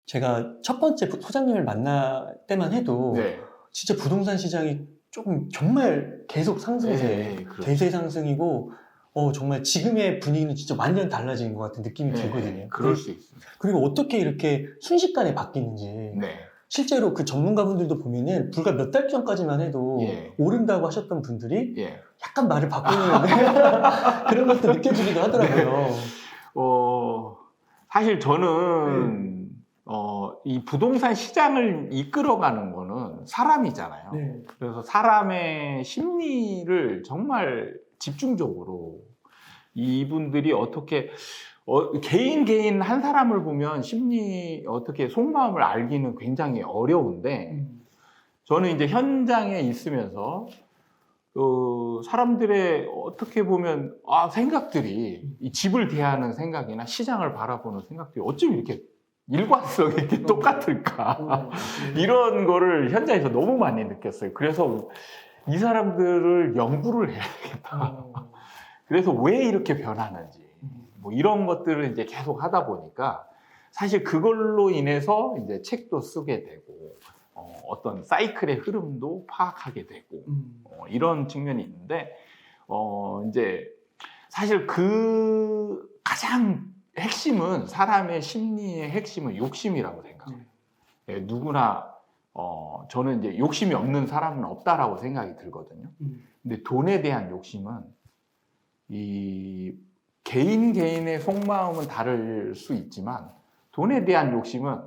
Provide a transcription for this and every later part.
제가 첫 번째 소장님을 만날 때만 해도 네. 진짜 부동산 시장이 조금 정말 계속 상승세, 그렇죠. 대세 상승이고 정말 지금의 분위기는 진짜 완전 달라진 것 같은 느낌이 들거든요. 그럴 수 있습니다. 그리고 어떻게 이렇게 순식간에 바뀌는지 네. 실제로 그 전문가분들도 보면은 불과 몇 달 전까지만 해도 오른다고 하셨던 분들이 약간 말을 바꾸는 그런 것도 느껴지기도 하더라고요. 사실 저는 이 부동산 시장을 이끌어가는 거는 사람이잖아요. 그래서 사람의 심리를 정말 집중적으로 이분들이 어떻게 개인 한 사람을 보면 심리 어떻게 속마음을 알기는 굉장히 어려운데 저는 이제 현장에 있으면서 사람들의 어떻게 보면 생각들이 이 집을 대하는 생각이나 시장을 바라보는 생각들이 어쩜 이렇게 일관성이 이렇게 똑같을까 이런 거를 현장에서 너무 많이 느꼈어요. 그래서 이 사람들을 연구를 해야겠다. 그래서 왜 이렇게 변하는지 뭐 이런 것들을 이제 계속 하다 보니까 사실 그걸로 인해서 이제 책도 쓰게 되고 어떤 사이클의 흐름도 파악하게 되고 이런 측면이 있는데 이제 사실 그 가장 핵심은 사람의 심리의 핵심은 욕심이라고 생각해요. 누구나 저는 이제 욕심이 없는 사람은 없다라고 생각이 들거든요. 근데 돈에 대한 욕심은 이 개인의 속마음은 다를 수 있지만 돈에 대한 욕심은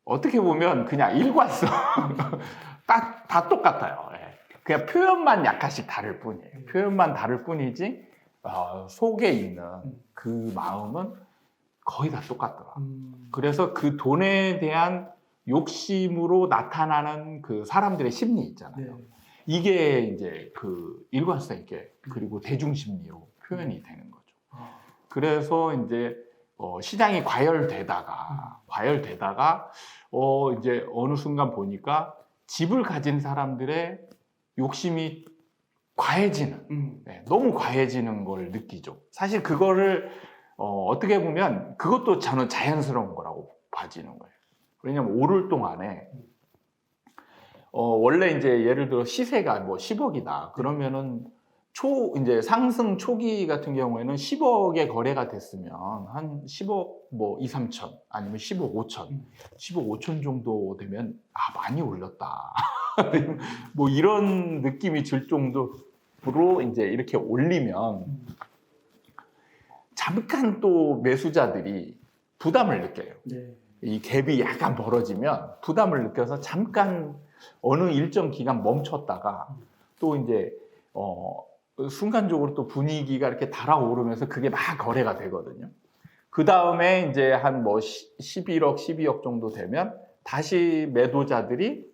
어떻게 보면 그냥 일관성 다 똑같아요. 그냥 표현만 약간씩 다를 뿐이에요. 표현만 다를 뿐이지 속에 있는 그 마음은 거의 다 똑같더라. 그래서 그 돈에 대한 욕심으로 나타나는 그 사람들의 심리 있잖아요. 이게 이제 그 일관성 있게 그리고 대중심리로 표현이 되는 거죠. 그래서 이제 시장이 과열되다가 이제 어느 순간 보니까 집을 가진 사람들의 욕심이 과해지는, 너무 과해지는 걸 느끼죠. 사실 그거를 어떻게 보면 그것도 저는 자연스러운 거라고 봐지는 거예요. 왜냐면 오를 동안에 원래 이제 예를 들어 시세가 뭐 10억이다. 그러면은 이제 상승 초기 같은 경우에는 10억에 거래가 됐으면 한 10억 뭐 2, 3천 아니면 10억 5천 10억 5천 정도 되면 많이 올렸다. 뭐 이런 느낌이 들 정도로 이제 이렇게 올리면 잠깐 또 매수자들이 부담을 느껴요. 이 갭이 약간 벌어지면 부담을 느껴서 잠깐 어느 일정 기간 멈췄다가 또 이제 순간적으로 또 분위기가 이렇게 달아오르면서 그게 막 거래가 되거든요. 그 다음에 이제 한 뭐 11억, 12억 정도 되면 다시 매도자들이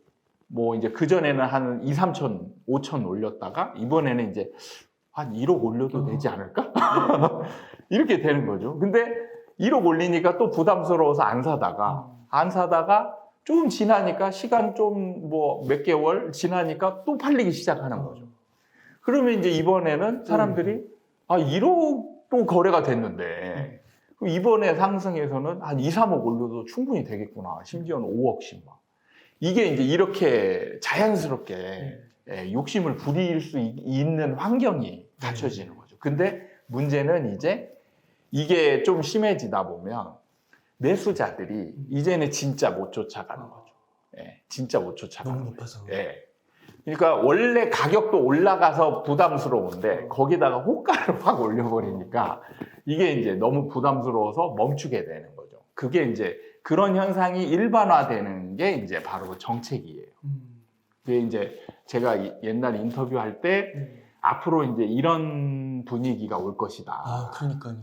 뭐 이제 그전에는 한 2, 3천, 5천 올렸다가 이번에는 이제 한 1억 올려도 되지 않을까? 이렇게 되는 거죠. 근데 1억 올리니까 또 부담스러워서 안 사다가 좀 지나니까 시간 좀 뭐 몇 개월 지나니까 또 팔리기 시작하는 거죠. 그러면 이제 이번에는 사람들이 1억도 거래가 됐는데 그럼 이번에 상승에서는 한 2, 3억 올려도 충분히 되겠구나. 심지어는 5억씩 막. 이게 이제 이렇게 자연스럽게 욕심을 부릴 수 있는 환경이 갖춰지는 거죠. 근데 문제는 이제 이게 좀 심해지다 보면 매수자들이 이제는 진짜 못 쫓아가는 거죠. 진짜 못 쫓아가는 너무 거죠. 높아서. 그러니까 원래 가격도 올라가서 부담스러운데 거기다가 호가를 확 올려버리니까 이게 이제 너무 부담스러워서 멈추게 되는 거죠. 그게 이제 그런 현상이 일반화되는 게 이제 바로 정책이에요. 그게 이제 제가 옛날 인터뷰할 때 앞으로 이제 이런 분위기가 올 것이다. 그러니까요.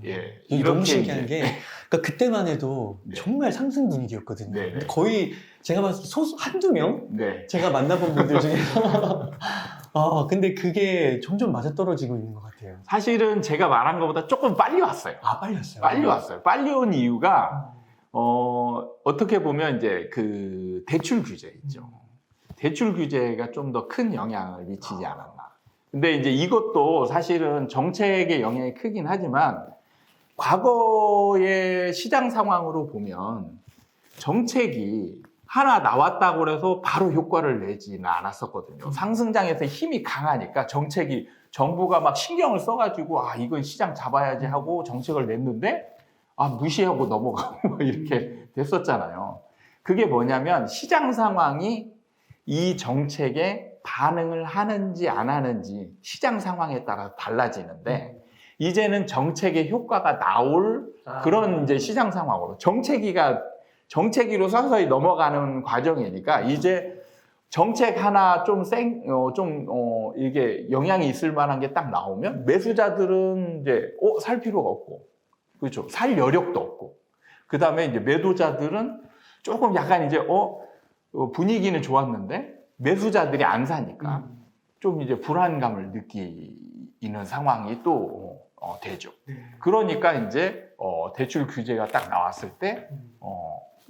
이게 너무 신기한 게, 그러니까 그때만 해도 정말 상승 분위기였거든요. 근데 거의 제가 봤을 때 한두 명? 제가 만나본 분들 중에서. 근데 그게 점점 맞아떨어지고 있는 것 같아요. 사실은 제가 말한 것보다 조금 빨리 왔어요. 빨리 왔어요? 빨리 왔어요. 빨리 온 이유가, 어떻게 보면 이제 그 대출 규제 있죠. 대출 규제가 좀 더 큰 영향을 미치지 않았나. 근데 이제 이것도 사실은 정책의 영향이 크긴 하지만 과거의 시장 상황으로 보면 정책이 하나 나왔다고 해서 바로 효과를 내지는 않았었거든요. 상승장에서 힘이 강하니까 정책이 정부가 막 신경을 써가지고 아 이건 시장 잡아야지 하고 정책을 냈는데 아 무시하고 넘어가고 이렇게 됐었잖아요. 그게 뭐냐면 시장 상황이 이 정책에 반응을 하는지 안 하는지 시장 상황에 따라 달라지는데 이제는 정책의 효과가 나올 그런 이제 시장 상황으로 정체기로 서서히 넘어가는 과정이니까 이제 정책 하나 이게 영향이 있을 만한 게 딱 나오면 매수자들은 이제 살 필요가 없고, 그렇죠? 살 여력도 없고, 그 다음에 이제 매도자들은 조금 약간 이제 분위기는 좋았는데 매수자들이 안 사니까 좀 이제 불안감을 느끼는 상황이 또 되죠. 그러니까 이제 대출 규제가 딱 나왔을 때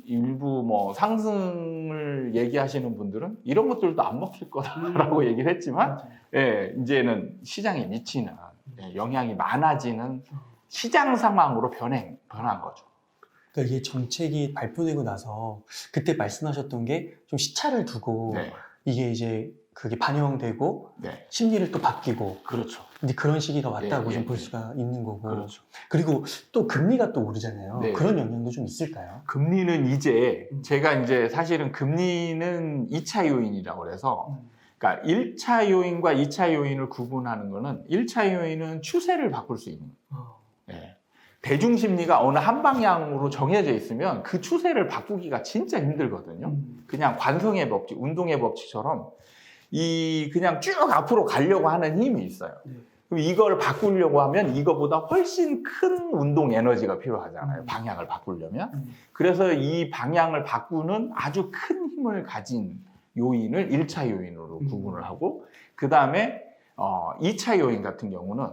일부 뭐 상승을 얘기하시는 분들은 이런 것들도 안 먹힐 거다라고 얘기를 했지만 예, 이제는 시장에 미치는 영향이 많아지는 시장 상황으로 변한 거죠. 그러니까 이게 정책이 발표되고 나서 그때 말씀하셨던 게 좀 시차를 두고 네. 이게 이제 그게 반영되고 네. 심리를 또 바뀌고 그렇죠. 근데 그런 시기가 왔다고 예, 좀 예, 볼 예. 수가 있는 거고 그렇죠. 그리고 또 금리가 또 오르잖아요. 네. 그런 영향도 좀 있을까요? 금리는 이제 제가 이제 사실은 금리는 2차 요인이라고 해서 그러니까 1차 요인과 2차 요인을 구분하는 거는 1차 요인은 추세를 바꿀 수 있는 거예요. 예. 대중 심리가 어느 한 방향으로 정해져 있으면 그 추세를 바꾸기가 진짜 힘들거든요. 그냥 관성의 법칙, 운동의 법칙처럼 그냥 쭉 앞으로 가려고 하는 힘이 있어요. 그럼 이걸 바꾸려고 하면 이거보다 훨씬 큰 운동 에너지가 필요하잖아요. 방향을 바꾸려면. 그래서 이 방향을 바꾸는 아주 큰 힘을 가진 요인을 1차 요인으로 구분을 하고 그 다음에 2차 요인 같은 경우는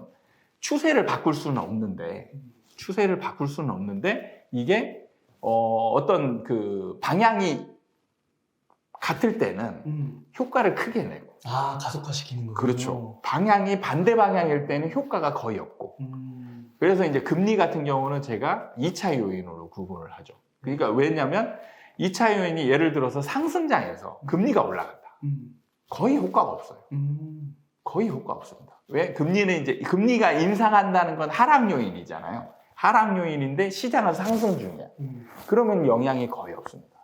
추세를 바꿀 수는 없는데 이게 어떤 그 방향이 같을 때는 효과를 크게 내고 가속화시키는 거군요. 그렇죠. 방향이 반대 방향일 때는 효과가 거의 없고 그래서 이제 금리 같은 경우는 제가 2차 요인으로 구분을 하죠. 그러니까 왜냐하면 2차 요인이 예를 들어서 상승장에서 금리가 올라간다. 거의 효과가 없어요. 거의 효과 없습니다. 왜? 금리가 인상한다는 건 하락 요인이잖아요. 하락 요인인데 시장은 상승 중이야. 그러면 영향이 거의 없습니다.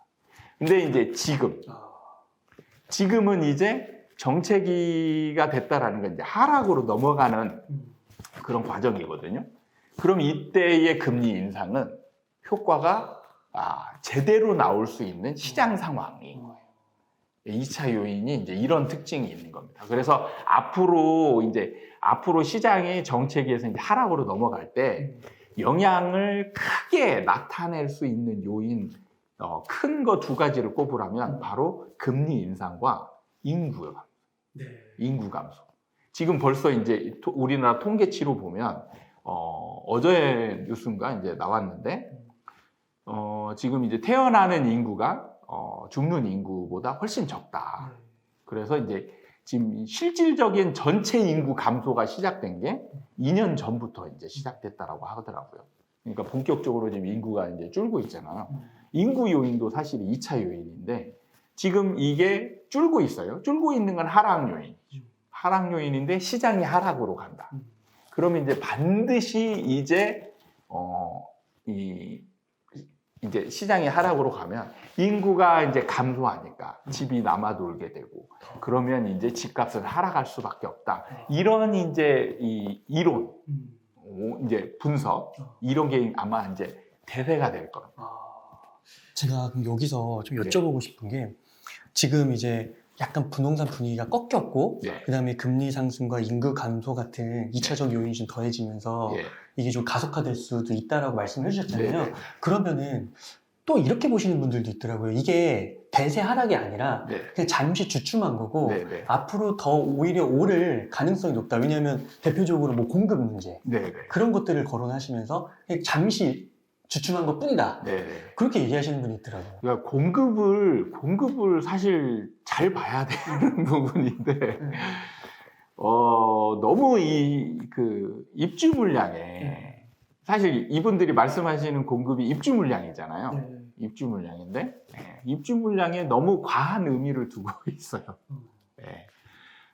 근데 이제 지금은 이제 정체기가 됐다라는 건 이제 하락으로 넘어가는 그런 과정이거든요. 그럼 이때의 금리 인상은 효과가 제대로 나올 수 있는 시장 상황인 거예요. 2차 요인이 이제 이런 특징이 있는 겁니다. 그래서 앞으로 시장이 정체기에서 이제 하락으로 넘어갈 때 영향을 크게 나타낼 수 있는 요인 큰 거 두 가지를 꼽으라면 바로 금리 인상과 인구 감소. 지금 벌써 이제 우리나라 통계치로 보면 어제 뉴스인가 이제 나왔는데 지금 이제 태어나는 인구가 죽는 인구보다 훨씬 적다. 그래서 이제 지금 실질적인 전체 인구 감소가 시작된 게 2년 전부터 이제 시작됐다라고 하더라고요. 그러니까 본격적으로 지금 인구가 이제 줄고 있잖아요. 인구 요인도 사실 2차 요인인데 지금 이게 줄고 있어요. 줄고 있는 건 하락 요인이죠. 하락 요인인데 시장이 하락으로 간다. 그러면 이제 반드시 이제 시장이 하락으로 가면 인구가 이제 감소하니까 집이 남아 돌게 되고 그러면 이제 집값은 하락할 수밖에 없다. 이런 이제 이 이론, 이제 분석 이런 게 아마 이제 대세가 될 겁니다. 제가 그럼 여기서 좀 여쭤보고 싶은 게 지금 이제 약간 부동산 분위기가 꺾였고 그다음에 금리 상승과 인구 감소 같은 2차적 요인이 좀 더해지면서 이게 좀 가속화될 수도 있다라고 말씀을 해주셨잖아요. 그러면은 또 이렇게 보시는 분들도 있더라고요. 이게 대세 하락이 아니라 그냥 잠시 주춤한 거고 앞으로 더 오히려 오를 가능성이 높다. 왜냐하면 대표적으로 뭐 공급 문제 그런 것들을 거론하시면서 그냥 잠시 주춤한 것 뿐이다. 그렇게 얘기하시는 분이 있더라고요. 그러니까 공급을 사실 잘 봐야 되는 부분인데 너무 입주 물량에 사실 이분들이 말씀하시는 공급이 입주 물량이잖아요. 네. 입주 물량인데 입주 물량에 너무 과한 의미를 두고 있어요. 네.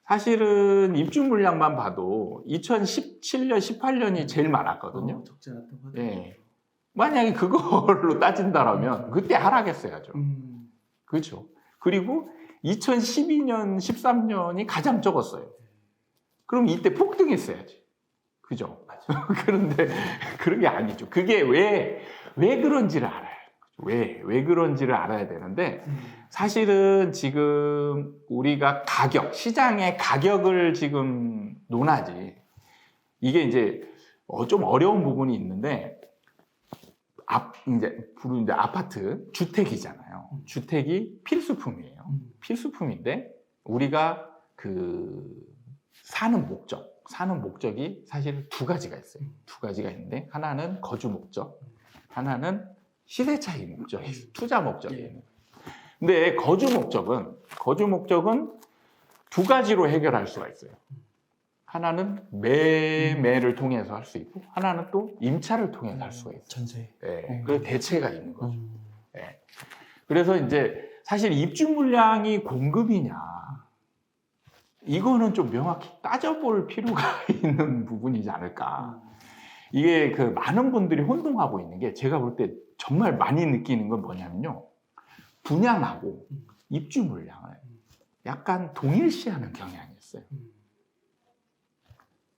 사실은 입주 물량만 봐도 2017년, 18년이 제일 많았거든요. 적지 않았던 거 네. 만약에 그걸로 따진다라면 그때 하락했어야죠. 그렇죠. 그리고 2012년, 13년이 가장 적었어요. 그럼 이때 폭등했어야지. 그죠? 그런데 그런 게 아니죠. 그게 왜 그런지를 알아요. 왜 그런지를 알아야 되는데 사실은 지금 우리가 시장의 가격을 지금 논하지. 이게 이제 좀 어려운 부분이 있는데 이제 아파트, 주택이잖아요. 주택이 필수품이에요. 필수품인데 우리가 사는 목적이 사실 두 가지가 있어요. 두 가지가 있는데 하나는 거주 목적, 하나는 시세 차익 목적이 있어요. 투자 목적이에요. 근데 거주 목적은 두 가지로 해결할 수가 있어요. 하나는 매매를 통해서 할 수 있고 하나는 또 임차를 통해서 할 수가 있어요. 전세. 네, 그 대체가 있는 거죠. 네. 그래서 이제 사실 입주 물량이 공급이냐 이거는 좀 명확히 따져볼 필요가 있는 부분이지 않을까. 이게 많은 분들이 혼동하고 있는 게 제가 볼 때 정말 많이 느끼는 건 뭐냐면요. 분양하고 입주 물량을 약간 동일시하는 경향이 있어요.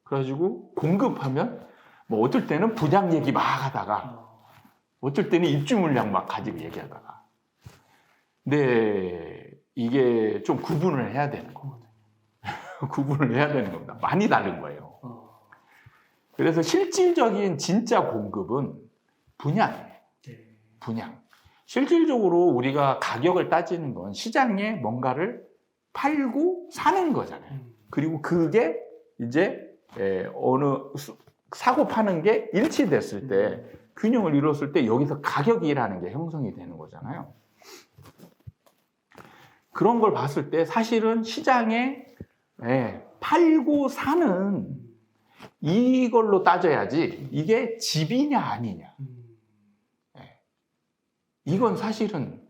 그래가지고 공급하면 뭐 어떨 때는 분양 얘기 막 하다가 어떨 때는 입주 물량 막 가지고 얘기하다가 근데 이게 좀 구분을 해야 되는 거거든요. 구분을 해야 되는 겁니다. 많이 다른 거예요. 그래서 실질적인 진짜 공급은 분양이에요. 분양. 실질적으로 우리가 가격을 따지는 건 시장에 뭔가를 팔고 사는 거잖아요. 그리고 그게 이제 사고 파는 게 일치됐을 때 균형을 이뤘을 때 여기서 가격이라는 게 형성이 되는 거잖아요. 그런 걸 봤을 때 사실은 시장에 팔고 사는 이걸로 따져야지 이게 집이냐 아니냐. 이건 사실은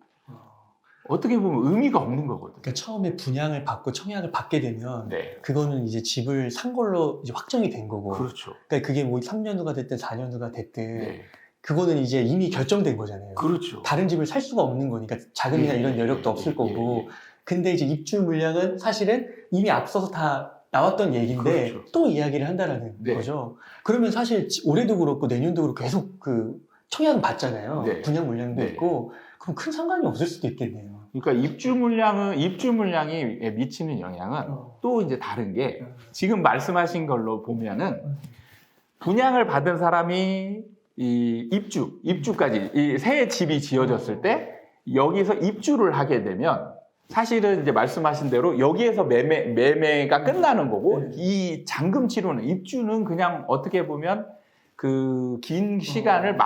어떻게 보면 의미가 없는 거거든요. 그러니까 처음에 분양을 받고 청약을 받게 되면 네. 그거는 이제 집을 산 걸로 이제 확정이 된 거고. 그렇죠. 그러니까 그게 뭐 3년 후가 됐든 4년 후가 됐든 네. 그거는 이제 이미 결정된 거잖아요. 그렇죠. 다른 집을 살 수가 없는 거니까 자금이나 이런 여력도 없을 거고. 근데 이제 입주 물량은 사실은 이미 앞서서 다 나왔던 얘기인데 그렇죠. 또 이야기를 한다는 네. 거죠. 그러면 사실 올해도 그렇고 내년도 그렇고 계속 청약은 받잖아요. 네. 분양 물량도 네. 있고 그럼 큰 상관이 없을 수도 있겠네요. 그러니까 입주 물량이 미치는 영향은 또 이제 다른 게 지금 말씀하신 걸로 보면은 분양을 받은 사람이 이 입주까지 이 새 집이 지어졌을 때 여기서 입주를 하게 되면 사실은 이제 말씀하신 대로 여기에서 매매가 끝나는 거고 이 잔금 치료는 입주는 그냥 어떻게 보면 그 긴 시간을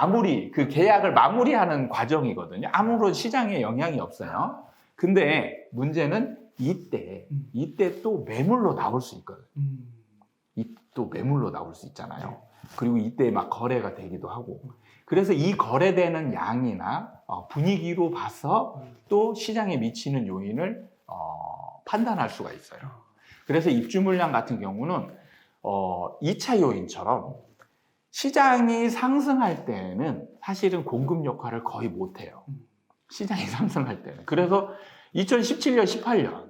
계약을 마무리하는 과정이거든요. 아무런 시장에 영향이 없어요. 근데 문제는 이때 또 매물로 나올 수 있거든요. 또 매물로 나올 수 있잖아요. 그리고 이때 막 거래가 되기도 하고. 그래서 이 거래되는 양이나 분위기로 봐서 또 시장에 미치는 요인을 판단할 수가 있어요. 그래서 입주 물량 같은 경우는 2차 요인처럼 시장이 상승할 때는 사실은 공급 역할을 거의 못해요. 시장이 상승할 때는. 그래서 2017년, 18년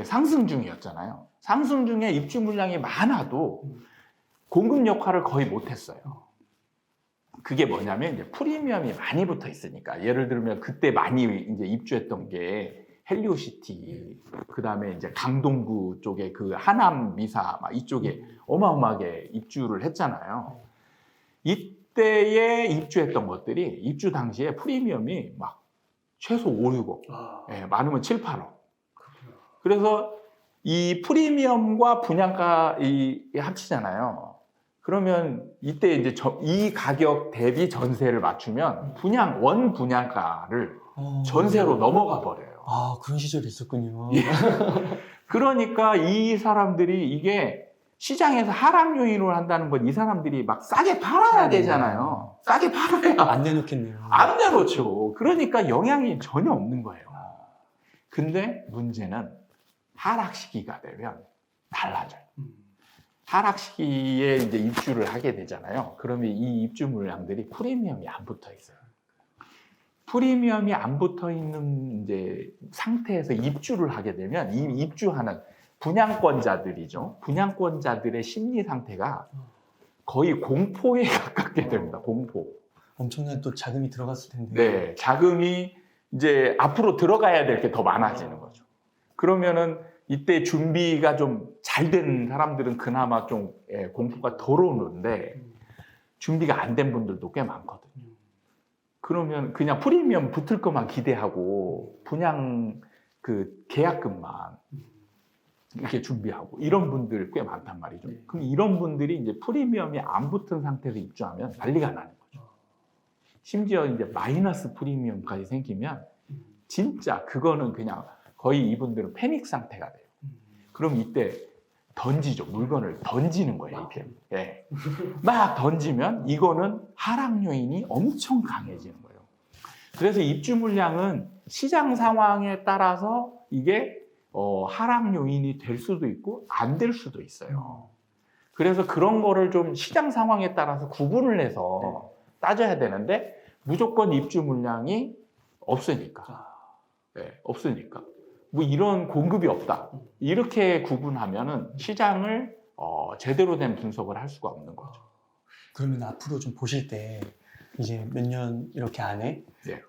상승 중이었잖아요. 상승 중에 입주 물량이 많아도 공급 역할을 거의 못했어요. 그게 뭐냐면 이제 프리미엄이 많이 붙어 있으니까. 예를 들면 그때 많이 이제 입주했던 게 헬리오시티, 그 다음에 이제 강동구 쪽에 그 하남 미사 막 이쪽에 어마어마하게 입주를 했잖아요. 이때에 입주했던 것들이 입주 당시에 프리미엄이 막 최소 5, 6억, 많으면 7, 8억. 그래서 이 프리미엄과 분양가 합치잖아요. 그러면 이때 이제 이 가격 대비 전세를 맞추면 원 분양가를 전세로 넘어가 버려요. 그런 시절이 있었군요. 예. 그러니까 이 사람들이 이게 시장에서 하락 요인을 한다는 건 이 사람들이 막 싸게 팔아야 되잖아요. 싸게 팔아야 안 내놓겠네요. 안 내놓죠. 그러니까 영향이 전혀 없는 거예요. 근데 문제는 하락 시기가 되면 달라져요. 하락 시기에 이제 입주를 하게 되잖아요. 그러면 이 입주 물량들이 프리미엄이 안 붙어 있어요. 프리미엄이 안 붙어 있는 이제 상태에서 입주를 하게 되면 이 입주하는 분양권자들이죠. 분양권자들의 심리 상태가 거의 공포에 가깝게 됩니다. 공포. 엄청난 또 자금이 들어갔을 텐데. 네, 자금이 이제 앞으로 들어가야 될 게 더 많아지는 거죠. 그러면은 이때 준비가 좀 잘 된 사람들은 그나마 좀 공포가 덜 오는데 준비가 안 된 분들도 꽤 많거든요. 그러면 그냥 프리미엄 붙을 것만 기대하고 분양 그 계약금만 이렇게 준비하고 이런 분들 꽤 많단 말이죠. 그럼 이런 분들이 이제 프리미엄이 안 붙은 상태에서 입주하면 난리가 나는 거죠. 심지어 이제 마이너스 프리미엄까지 생기면 진짜 그거는 그냥 거의 이분들은 패닉 상태가 돼요. 그럼 이때 던지죠. 물건을 던지는 거예요. 이렇게. 예. 막 던지면 이거는 하락 요인이 엄청 강해지는 거예요. 그래서 입주 물량은 시장 상황에 따라서 이게 하락 요인이 될 수도 있고 안 될 수도 있어요. 그래서 그런 거를 좀 시장 상황에 따라서 구분을 해서 따져야 되는데 무조건 입주 물량이 없으니까. 네, 없으니까. 뭐 이런 공급이 없다. 이렇게 구분하면은 시장을 제대로 된 분석을 할 수가 없는 거죠. 그러면 앞으로 좀 보실 때 이제 몇 년 이렇게 안에 네.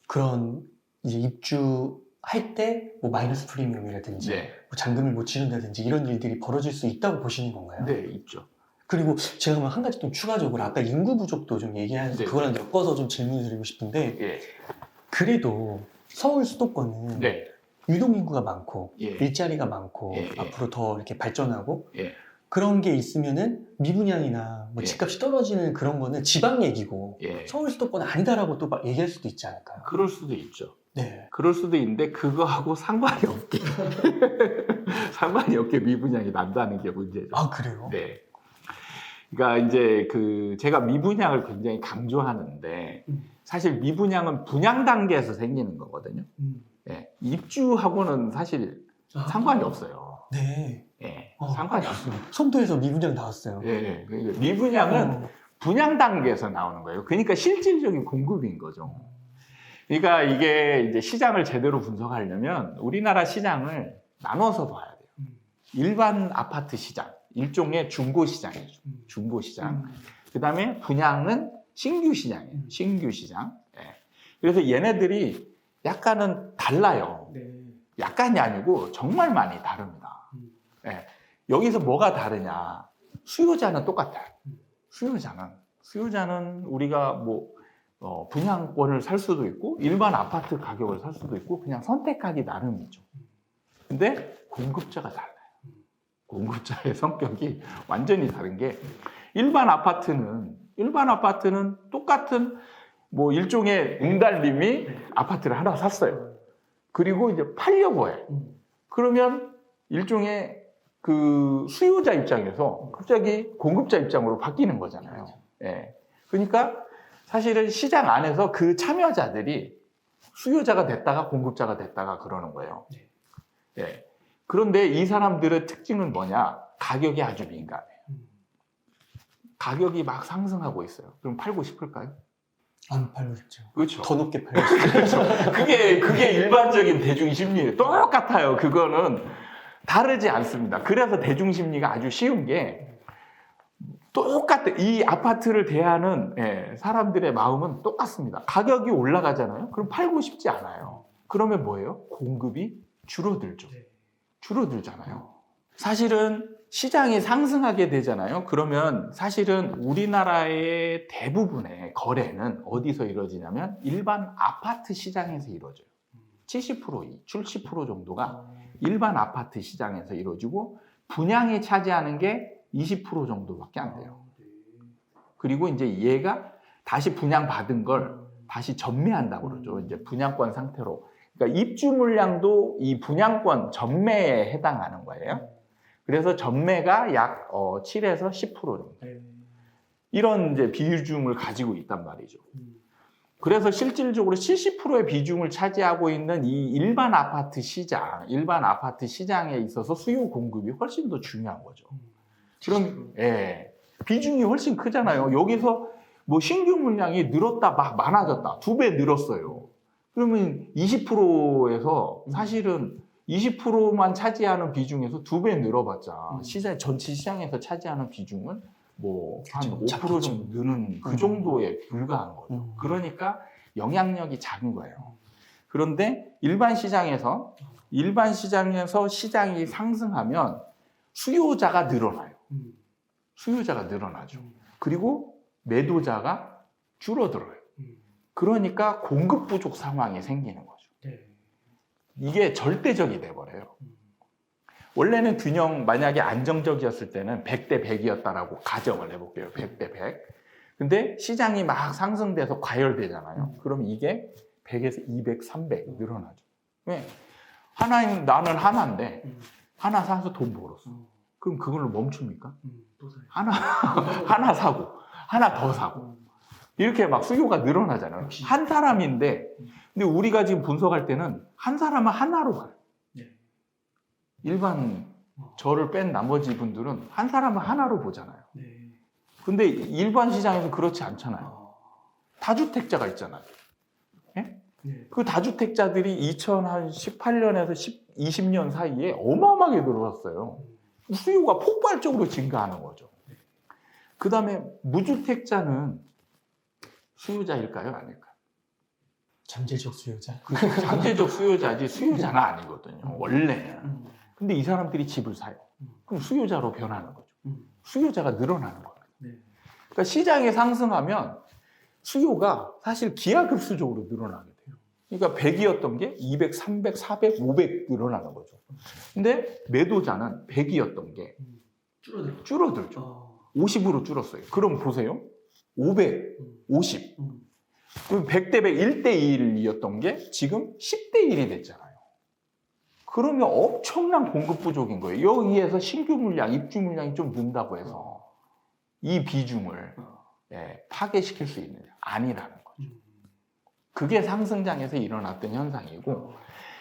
그런 이제 입주할 때 뭐 마이너스 프리미엄이라든지 네. 뭐 잔금을 못 치른다든지 이런 일들이 벌어질 수 있다고 보시는 건가요? 네, 있죠. 그리고 제가 한 가지 좀 추가적으로 아까 인구 부족도 좀 얘기해서 그거랑 엮어서 좀 질문을 드리고 싶은데 그래도 서울 수도권은 유동인구가 많고 일자리가 많고 앞으로 더 이렇게 발전하고 그런 게 있으면은 미분양이나 뭐 집값이 떨어지는 그런 거는 지방 얘기고 서울 수도권은 아니다라고 또 막 얘기할 수도 있지 않을까요? 그럴 수도 있죠. 네. 그럴 수도 있는데 그거하고 상관이 없게 상관이 없게 미분양이 난다는 게 문제죠. 아, 그래요? 네. 그러니까 이제 제가 미분양을 굉장히 강조하는데 사실 미분양은 분양 단계에서 생기는 거거든요. 네. 입주하고는 사실 상관이 없어요. 네. 네. 상관이 없습니다. 송도에서 미분양 나왔어요. 네. 그러니까 미분양은 분양 단계에서 나오는 거예요. 그러니까 실질적인 공급인 거죠. 그러니까 이게 이제 시장을 제대로 분석하려면 우리나라 시장을 나눠서 봐야 돼요. 일반 아파트 시장, 일종의 중고 시장이죠. 중고 시장. 그다음에 분양은 신규 시장이에요. 신규 시장. 그래서 얘네들이 약간은 달라요. 약간이 아니고 정말 많이 다릅니다. 여기서 뭐가 다르냐? 수요자는 똑같아요. 수요자는 우리가 뭐 분양권을 살 수도 있고 일반 아파트 가격을 살 수도 있고 그냥 선택하기 나름이죠. 근데 공급자가 달라요. 공급자의 성격이 완전히 다른 게 일반 아파트는 똑같은 뭐 일종의 웅달님이 아파트를 하나 샀어요. 그리고 이제 팔려고 해. 그러면 일종의 그 수요자 입장에서 갑자기 공급자 입장으로 바뀌는 거잖아요. 그러니까 사실은 시장 안에서 그 참여자들이 수요자가 됐다가 공급자가 됐다가 그러는 거예요. 그런데 이 사람들의 특징은 뭐냐? 가격이 아주 민감해요. 가격이 막 상승하고 있어요. 그럼 팔고 싶을까요? 안 팔고 싶죠. 그렇죠. 더 높게 팔고 싶죠. 그게 일반적인 대중 심리예요. 똑같아요. 그거는 다르지 않습니다. 그래서 대중 심리가 아주 쉬운 게 똑같아. 이 아파트를 대하는 사람들의 마음은 똑같습니다. 가격이 올라가잖아요. 그럼 팔고 싶지 않아요. 그러면 뭐예요? 공급이 줄어들죠. 줄어들잖아요. 사실은 시장이 상승하게 되잖아요. 그러면 사실은 우리나라의 대부분의 거래는 어디서 이루어지냐면 일반 아파트 시장에서 이루어져요. 70% 정도가 일반 아파트 시장에서 이루어지고 분양이 차지하는 게 20% 정도밖에 안 돼요. 그리고 이제 얘가 다시 분양받은 걸 다시 전매한다고 그러죠. 이제 분양권 상태로. 그러니까 입주 물량도 이 분양권 전매에 해당하는 거예요. 그래서 전매가 약 7에서 10% 정도. 이런 이제 비중을 가지고 있단 말이죠. 그래서 실질적으로 70%의 비중을 차지하고 있는 이 일반 아파트 시장에 있어서 수요 공급이 훨씬 더 중요한 거죠. 그럼 예, 비중이 훨씬 크잖아요. 여기서 뭐 신규 물량이 늘었다 막 많아졌다 2배 늘었어요. 그러면 20%에서 사실은 20%만 차지하는 비중에서 2배 늘어봤자 전체 시장에서 차지하는 비중은 뭐 한 5% 정도 느는 그 정도에 불과한 거죠. 그러니까 영향력이 작은 거예요. 그런데 일반 시장에서 시장이 상승하면 수요자가 늘어나요. 수요자가 늘어나죠. 그리고 매도자가 줄어들어요. 그러니까 공급 부족 상황이 생기는 거죠. 이게 절대적이 돼버려요. 원래는 균형 만약에 안정적이었을 때는 100대 100이었다라고 가정을 해볼게요. 100대 100. 근데 시장이 막 상승돼서 과열되잖아요. 그럼 이게 100에서 200, 300 늘어나죠. 왜? 나는 하나인데 하나 사서 돈 벌었어. 그럼 그걸로 멈춥니까? 하나 사고 하나 더 사고 이렇게 막 수요가 늘어나잖아요. 한 사람인데 근데 우리가 지금 분석할 때는 한 사람은 하나로 가요. 일반 저를 뺀 나머지 분들은 한 사람을 하나로 보잖아요. 근데 일반 시장에서 그렇지 않잖아요. 다주택자가 있잖아요. 예? 그 다주택자들이 2018년에서 20년 사이에 어마어마하게 늘어났어요. 수요가 폭발적으로 증가하는 거죠. 그 다음에 무주택자는 수요자일까요? 아닐까요? 잠재적 수요자. 잠재적 수요자지 수요자는 아니거든요. 원래는. 근데 이 사람들이 집을 사요. 그럼 수요자로 변하는 거죠. 수요자가 늘어나는 거예요. 그러니까 시장이 상승하면 수요가 사실 기하급수적으로 늘어나게 돼요. 그러니까 100이었던 게 200, 300, 400, 500 늘어나는 거죠. 근데 매도자는 100이었던 게 줄어들죠. 50으로 줄었어요. 그럼 보세요. 500, 50. 그럼 100대 100, 1대 1이었던 게 지금 10대 1이 됐잖아요. 그러면 엄청난 공급 부족인 거예요. 여기에서 신규 물량, 입주 물량이 좀 는다고 해서 이 비중을 파괴시킬 수 있느냐? 아니라는 거죠. 그게 상승장에서 일어났던 현상이고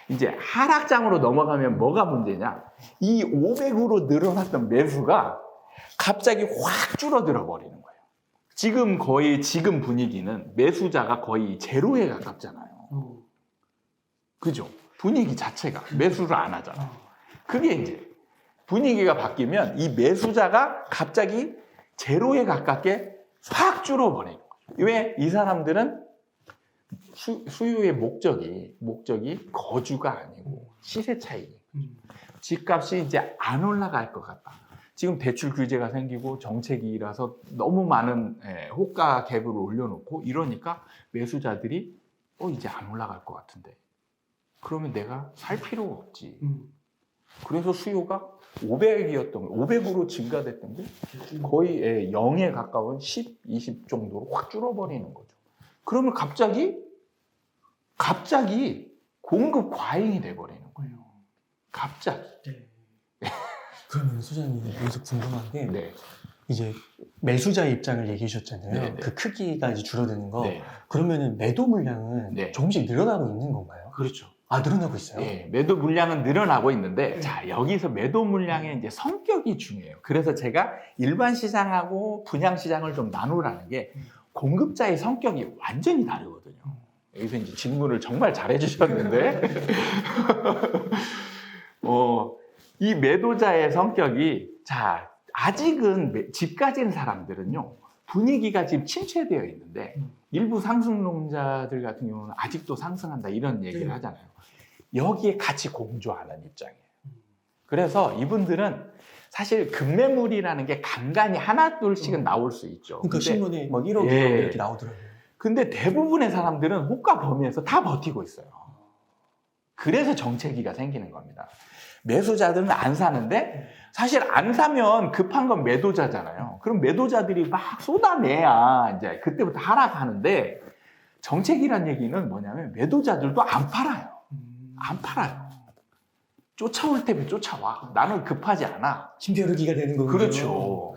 이제 하락장으로 넘어가면 뭐가 문제냐? 이 500으로 늘어났던 매수가 갑자기 확 줄어들어 버리는 거예요. 지금 분위기는 매수자가 거의 제로에 가깝잖아요. 그죠? 분위기 자체가 매수를 안 하잖아요. 그게 이제 분위기가 바뀌면 이 매수자가 갑자기 제로에 가깝게 확 줄어버리는 거죠. 왜? 이 사람들은 수요의 목적이 거주가 아니고 시세 차이. 집값이 이제 안 올라갈 것 같다. 지금 대출 규제가 생기고 정책이라서 너무 많은 호가 갭을 올려놓고 이러니까 매수자들이 이제 안 올라갈 것 같은데 그러면 내가 살 필요가 없지. 그래서 수요가 500으로 증가됐던 게 거의 0에 가까운 10, 20 정도로 확 줄어버리는 거죠. 그러면 갑자기 공급 과잉이 돼버리는 거예요. 갑자기. 그러면 소장님 여기서 궁금한 게 이제 매수자의 입장을 얘기해 주셨잖아요. 그 크기가 이제 줄어드는 거. 그러면은 매도 물량은 조금씩 늘어나고 있는 건가요? 그렇죠. 아, 늘어나고 있어요? 네, 매도 물량은 늘어나고 있는데 자, 여기서 매도 물량의 이제 성격이 중요해요. 그래서 제가 일반 시장하고 분양 시장을 좀 나누라는 게 공급자의 성격이 완전히 다르거든요. 여기서 이제 질문을 정말 잘해 주셨는데 이 매도자의 성격이 자, 아직은 집 가진 사람들은요. 분위기가 지금 침체되어 있는데 일부 상승론자들 같은 경우는 아직도 상승한다 이런 얘기를 하잖아요. 여기에 같이 공조하는 입장이에요. 그래서 이분들은 사실 급매물이라는 게 간간히 하나 둘씩은 나올 수 있죠. 그러니까 신문에 막 1억 이렇게 나오더라고요. 근데 대부분의 사람들은 호가 범위에서 다 버티고 있어요. 그래서 정체기가 생기는 겁니다. 매수자들은 안 사는데 사실 안 사면 급한 건 매도자잖아요. 그럼 매도자들이 막 쏟아내야 이제 그때부터 하락하는데 정책이란 얘기는 뭐냐면 매도자들도 안 팔아요. 안 팔아요. 쫓아올 때면 쫓아와. 나는 급하지 않아. 힘겨루기가 되는 거군요. 그렇죠.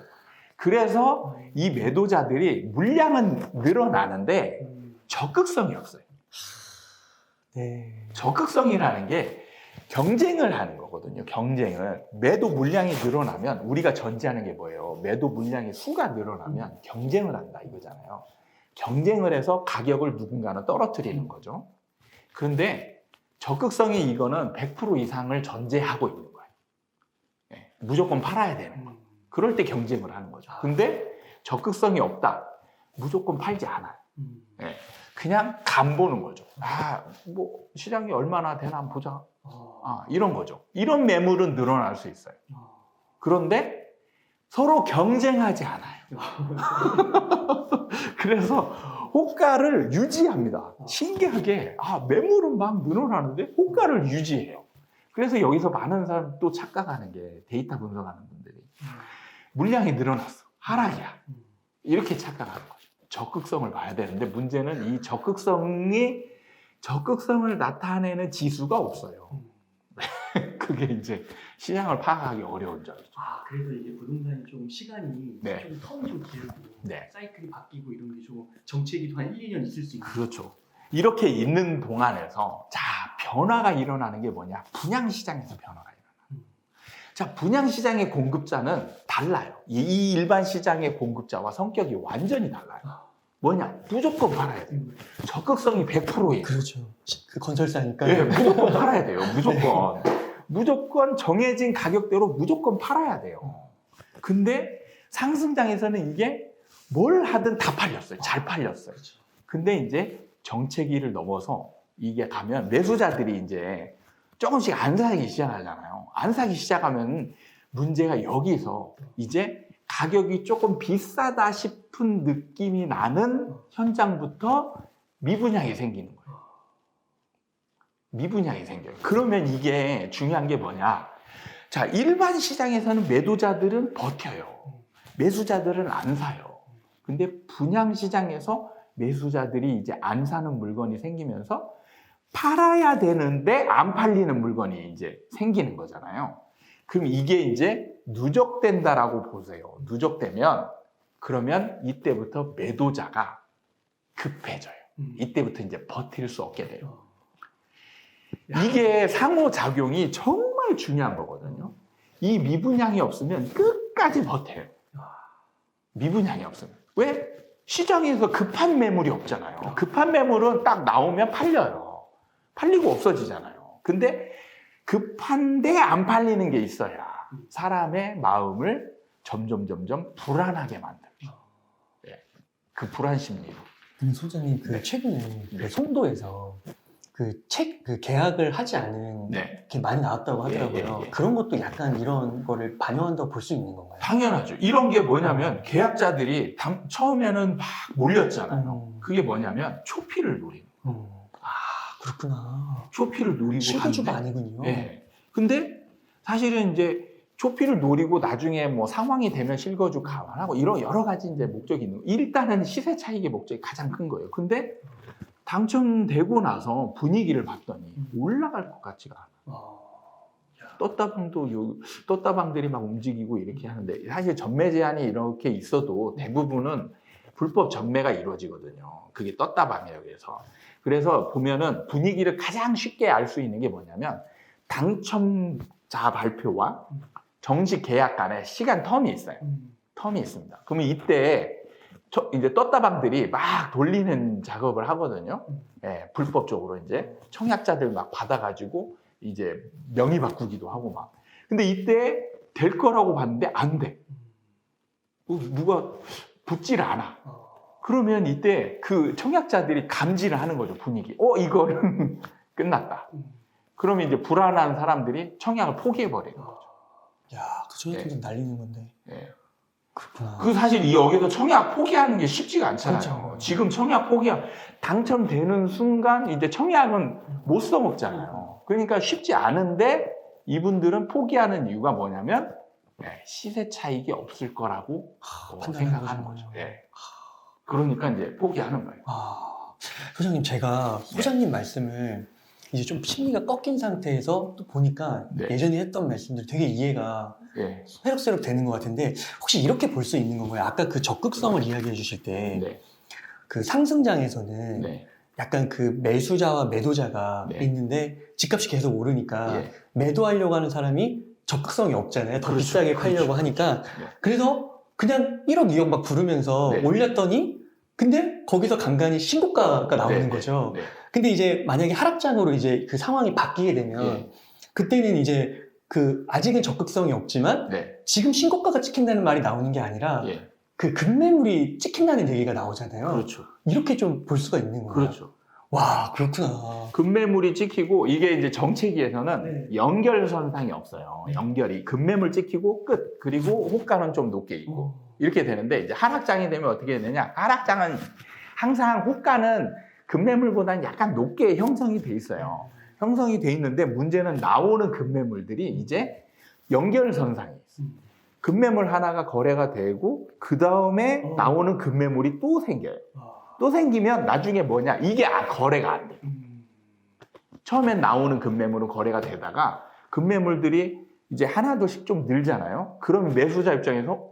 그래서 이 매도자들이 물량은 늘어나는데 적극성이 없어요. 네. 적극성이라는 게 경쟁을 하는 거거든요. 경쟁을. 매도 물량이 늘어나면 우리가 전제하는 게 뭐예요? 매도 물량의 수가 늘어나면 경쟁을 한다 이거잖아요. 경쟁을 해서 가격을 누군가는 떨어뜨리는 거죠. 그런데 적극성이 이거는 100% 이상을 전제하고 있는 거예요. 네, 무조건 팔아야 되는 거. 그럴 때 경쟁을 하는 거죠. 근데 적극성이 없다. 무조건 팔지 않아요. 네, 그냥 간 보는 거죠. 뭐 시장이 얼마나 되나 한번 보자. 이런 거죠. 이런 매물은 늘어날 수 있어요. 그런데 서로 경쟁하지 않아요. 그래서 호가를 유지합니다. 신기하게 매물은 막 늘어나는데 호가를 유지해요. 그래서 여기서 많은 사람 또 착각하는 게 데이터 분석하는 분들이 물량이 늘어났어. 하락이야. 이렇게 착각하는 거죠. 적극성을 봐야 되는데 문제는 이 적극성을 나타내는 지수가 없어요. 그게 이제 시장을 파악하기 어려운 점이죠. 그래서 이게 부동산이 좀 시간이 네. 좀 텀이 좀 길고 네. 사이클이 바뀌고 이런 게 좀 정체기도 한 1, 2년 있을 수 있는. 그렇죠. 이렇게 있는 동안에서 변화가 일어나는 게 뭐냐? 분양시장에서 변화가 일어나요. 분양시장의 공급자는 달라요. 이 일반 시장의 공급자와 성격이 완전히 달라요. 뭐냐? 무조건 팔아야 돼요. 적극성이 100%예요. 그렇죠. 그 건설사니까. 네, 무조건 팔아야 돼요. 무조건. 무조건 정해진 가격대로 무조건 팔아야 돼요. 근데 상승장에서는 이게 뭘 하든 다 팔렸어요. 잘 팔렸어요. 근데 이제 정체기를 넘어서 이게 가면 매수자들이 이제 조금씩 안 사기 시작하잖아요. 안 사기 시작하면 문제가 여기서 이제 가격이 조금 비싸다 싶은 느낌이 나는 현장부터 미분양이 생기는 거예요. 미분양이 생겨요. 그러면 이게 중요한 게 뭐냐? 일반 시장에서는 매도자들은 버텨요. 매수자들은 안 사요. 근데 분양 시장에서 매수자들이 이제 안 사는 물건이 생기면서 팔아야 되는데 안 팔리는 물건이 이제 생기는 거잖아요. 그럼 이게 이제 누적된다라고 보세요. 누적되면 그러면 이때부터 매도자가 급해져요. 이때부터 이제 버틸 수 없게 돼요. 이게 상호작용이 정말 중요한 거거든요. 이 미분양이 없으면 끝까지 버텨요. 미분양이 없으면. 왜? 시장에서 급한 매물이 없잖아요. 급한 매물은 딱 나오면 팔려요. 팔리고 없어지잖아요. 근데 급한데 안 팔리는 게 있어야 사람의 마음을 점점 불안하게 만들죠. 네. 그 불안 심리로. 소장님, 최근에 송도에서 계약을 하지 않은 게 많이 나왔다고 하더라고요. 그런 것도 약간 이런 거를 반영한다고 볼 수 있는 건가요? 당연하죠. 이런 게 뭐냐면 계약자들이 처음에는 막 몰렸잖아요. 그게 뭐냐면 초피를 노리는 거예요. 그렇구나. 초피를 노리고 실거주가 아니군요. 네. 근데 사실은 이제 초피를 노리고 나중에 뭐 상황이 되면 실거주 감안하고 이런 여러 가지 이제 목적이 있는 거예요. 일단은 시세 차익의 목적이 가장 큰 거예요. 근데 당첨되고 나서 분위기를 봤더니 올라갈 것 같지가 않아요. 떴다방들이 막 움직이고 이렇게 하는데 사실 전매 제한이 이렇게 있어도 대부분은 불법 전매가 이루어지거든요. 그게 떴다방이라고 해서. 그래서 보면은 분위기를 가장 쉽게 알 수 있는 게 뭐냐면 당첨자 발표와 정식 계약 간에 시간 텀이 있어요. 텀이 있습니다. 그러면 이때 이제 떴다방들이 막 돌리는 작업을 하거든요. 예, 불법적으로 이제 청약자들 막 받아가지고 이제 명의 바꾸기도 하고 막. 근데 이때 될 거라고 봤는데 안 돼. 누가 붙질 않아. 그러면 이때 그 청약자들이 감지를 하는 거죠, 분위기. 이거는 끝났다. 그러면 이제 불안한 사람들이 청약을 포기해버리는 거죠. 그 청약금 날리는 건데. 네. 그렇구나. 사실 여기서 청약 포기하는 게 쉽지가 않잖아요. 그렇죠. 지금 청약 당첨되는 순간 이제 청약은 못 써먹잖아요. 그러니까 쉽지 않은데 이분들은 포기하는 이유가 뭐냐면 시세 차익이 없을 거라고 생각하는 거죠. 네. 그러니까 이제 포기하는 거예요. 소장님, 제가 소장님 말씀을 이제 좀 심리가 꺾인 상태에서 또 보니까 네. 예전에 했던 말씀들이 되게 이해가 네. 새록새록 되는 것 같은데 혹시 이렇게 볼 수 있는 건가요? 아까 그 적극성을 이야기해 주실 때 그 네. 상승장에서는 네. 약간 그 매수자와 매도자가 네. 있는데 집값이 계속 오르니까 예. 매도하려고 하는 사람이 적극성이 없잖아요. 더 그렇죠. 비싸게 팔려고 그렇죠. 하니까. 네. 그래서 그냥 1억, 2억 막 부르면서 네. 올렸더니 근데 거기서 간간히 신고가가 나오는 네. 거죠. 네. 근데 이제 만약에 하락장으로 이제 그 상황이 바뀌게 되면 예. 그때는 이제 그 아직은 적극성이 없지만 네. 지금 신고가가 찍힌다는 말이 나오는 게 아니라 예. 그 급매물이 찍힌다는 얘기가 나오잖아요. 그렇죠. 이렇게 좀 볼 수가 있는 거예요. 그렇죠. 와, 그렇구나. 급매물이 찍히고 이게 이제 정체기에서는 네. 연결선상이 없어요. 네. 연결이 급매물 찍히고 끝. 그리고 호가는 좀 높게 있고 이렇게 되는데 이제 하락장이 되면 어떻게 되느냐? 하락장은 항상 호가는 급매물보다는 약간 높게 형성이 돼 있어요. 형성이 돼 있는데 문제는 나오는 급매물들이 이제 연결선상에 있어요. 급매물 하나가 거래가 되고 그 다음에 나오는 급매물이 또 생겨요. 또 생기면 나중에 뭐냐? 이게 거래가 안 돼요. 처음엔 나오는 급매물은 거래가 되다가 급매물들이 이제 하나둘씩 좀 늘잖아요. 그러면 매수자 입장에서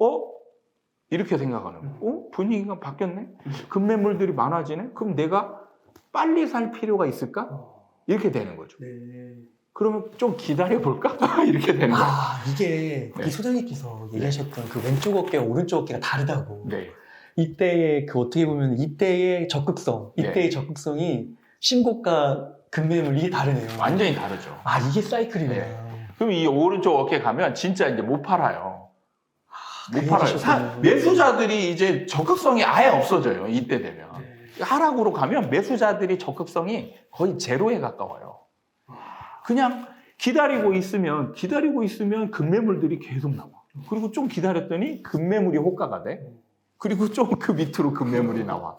이렇게 생각하는 거예요. 분위기가 바뀌었네? 급매물들이 많아지네? 그럼 내가 빨리 살 필요가 있을까? 이렇게 되는 거죠. 네. 그러면 좀 기다려볼까? 이렇게 되는 거예요. 이게 네. 이 소장님께서 얘기하셨던 그 왼쪽 어깨와 오른쪽 어깨가 다르다고. 네. 이때의 그 어떻게 보면 이때의 적극성, 이때의 적극성이 신고가 급매물 이게 다르네요. 완전히 다르죠. 이게 사이클이네요. 그럼 이 오른쪽 어깨 가면 진짜 이제 못 팔아요. 못 그 팔아요. 얘기셨군요. 매수자들이 이제 적극성이 아예 없어져요. 이때 되면. 네. 하락으로 가면 매수자들이 적극성이 거의 제로에 가까워요. 그냥 기다리고 있으면 급매물들이 계속 나와. 그리고 좀 기다렸더니 급매물이 호가가 돼. 그리고 좀 그 밑으로 급매물이 나와.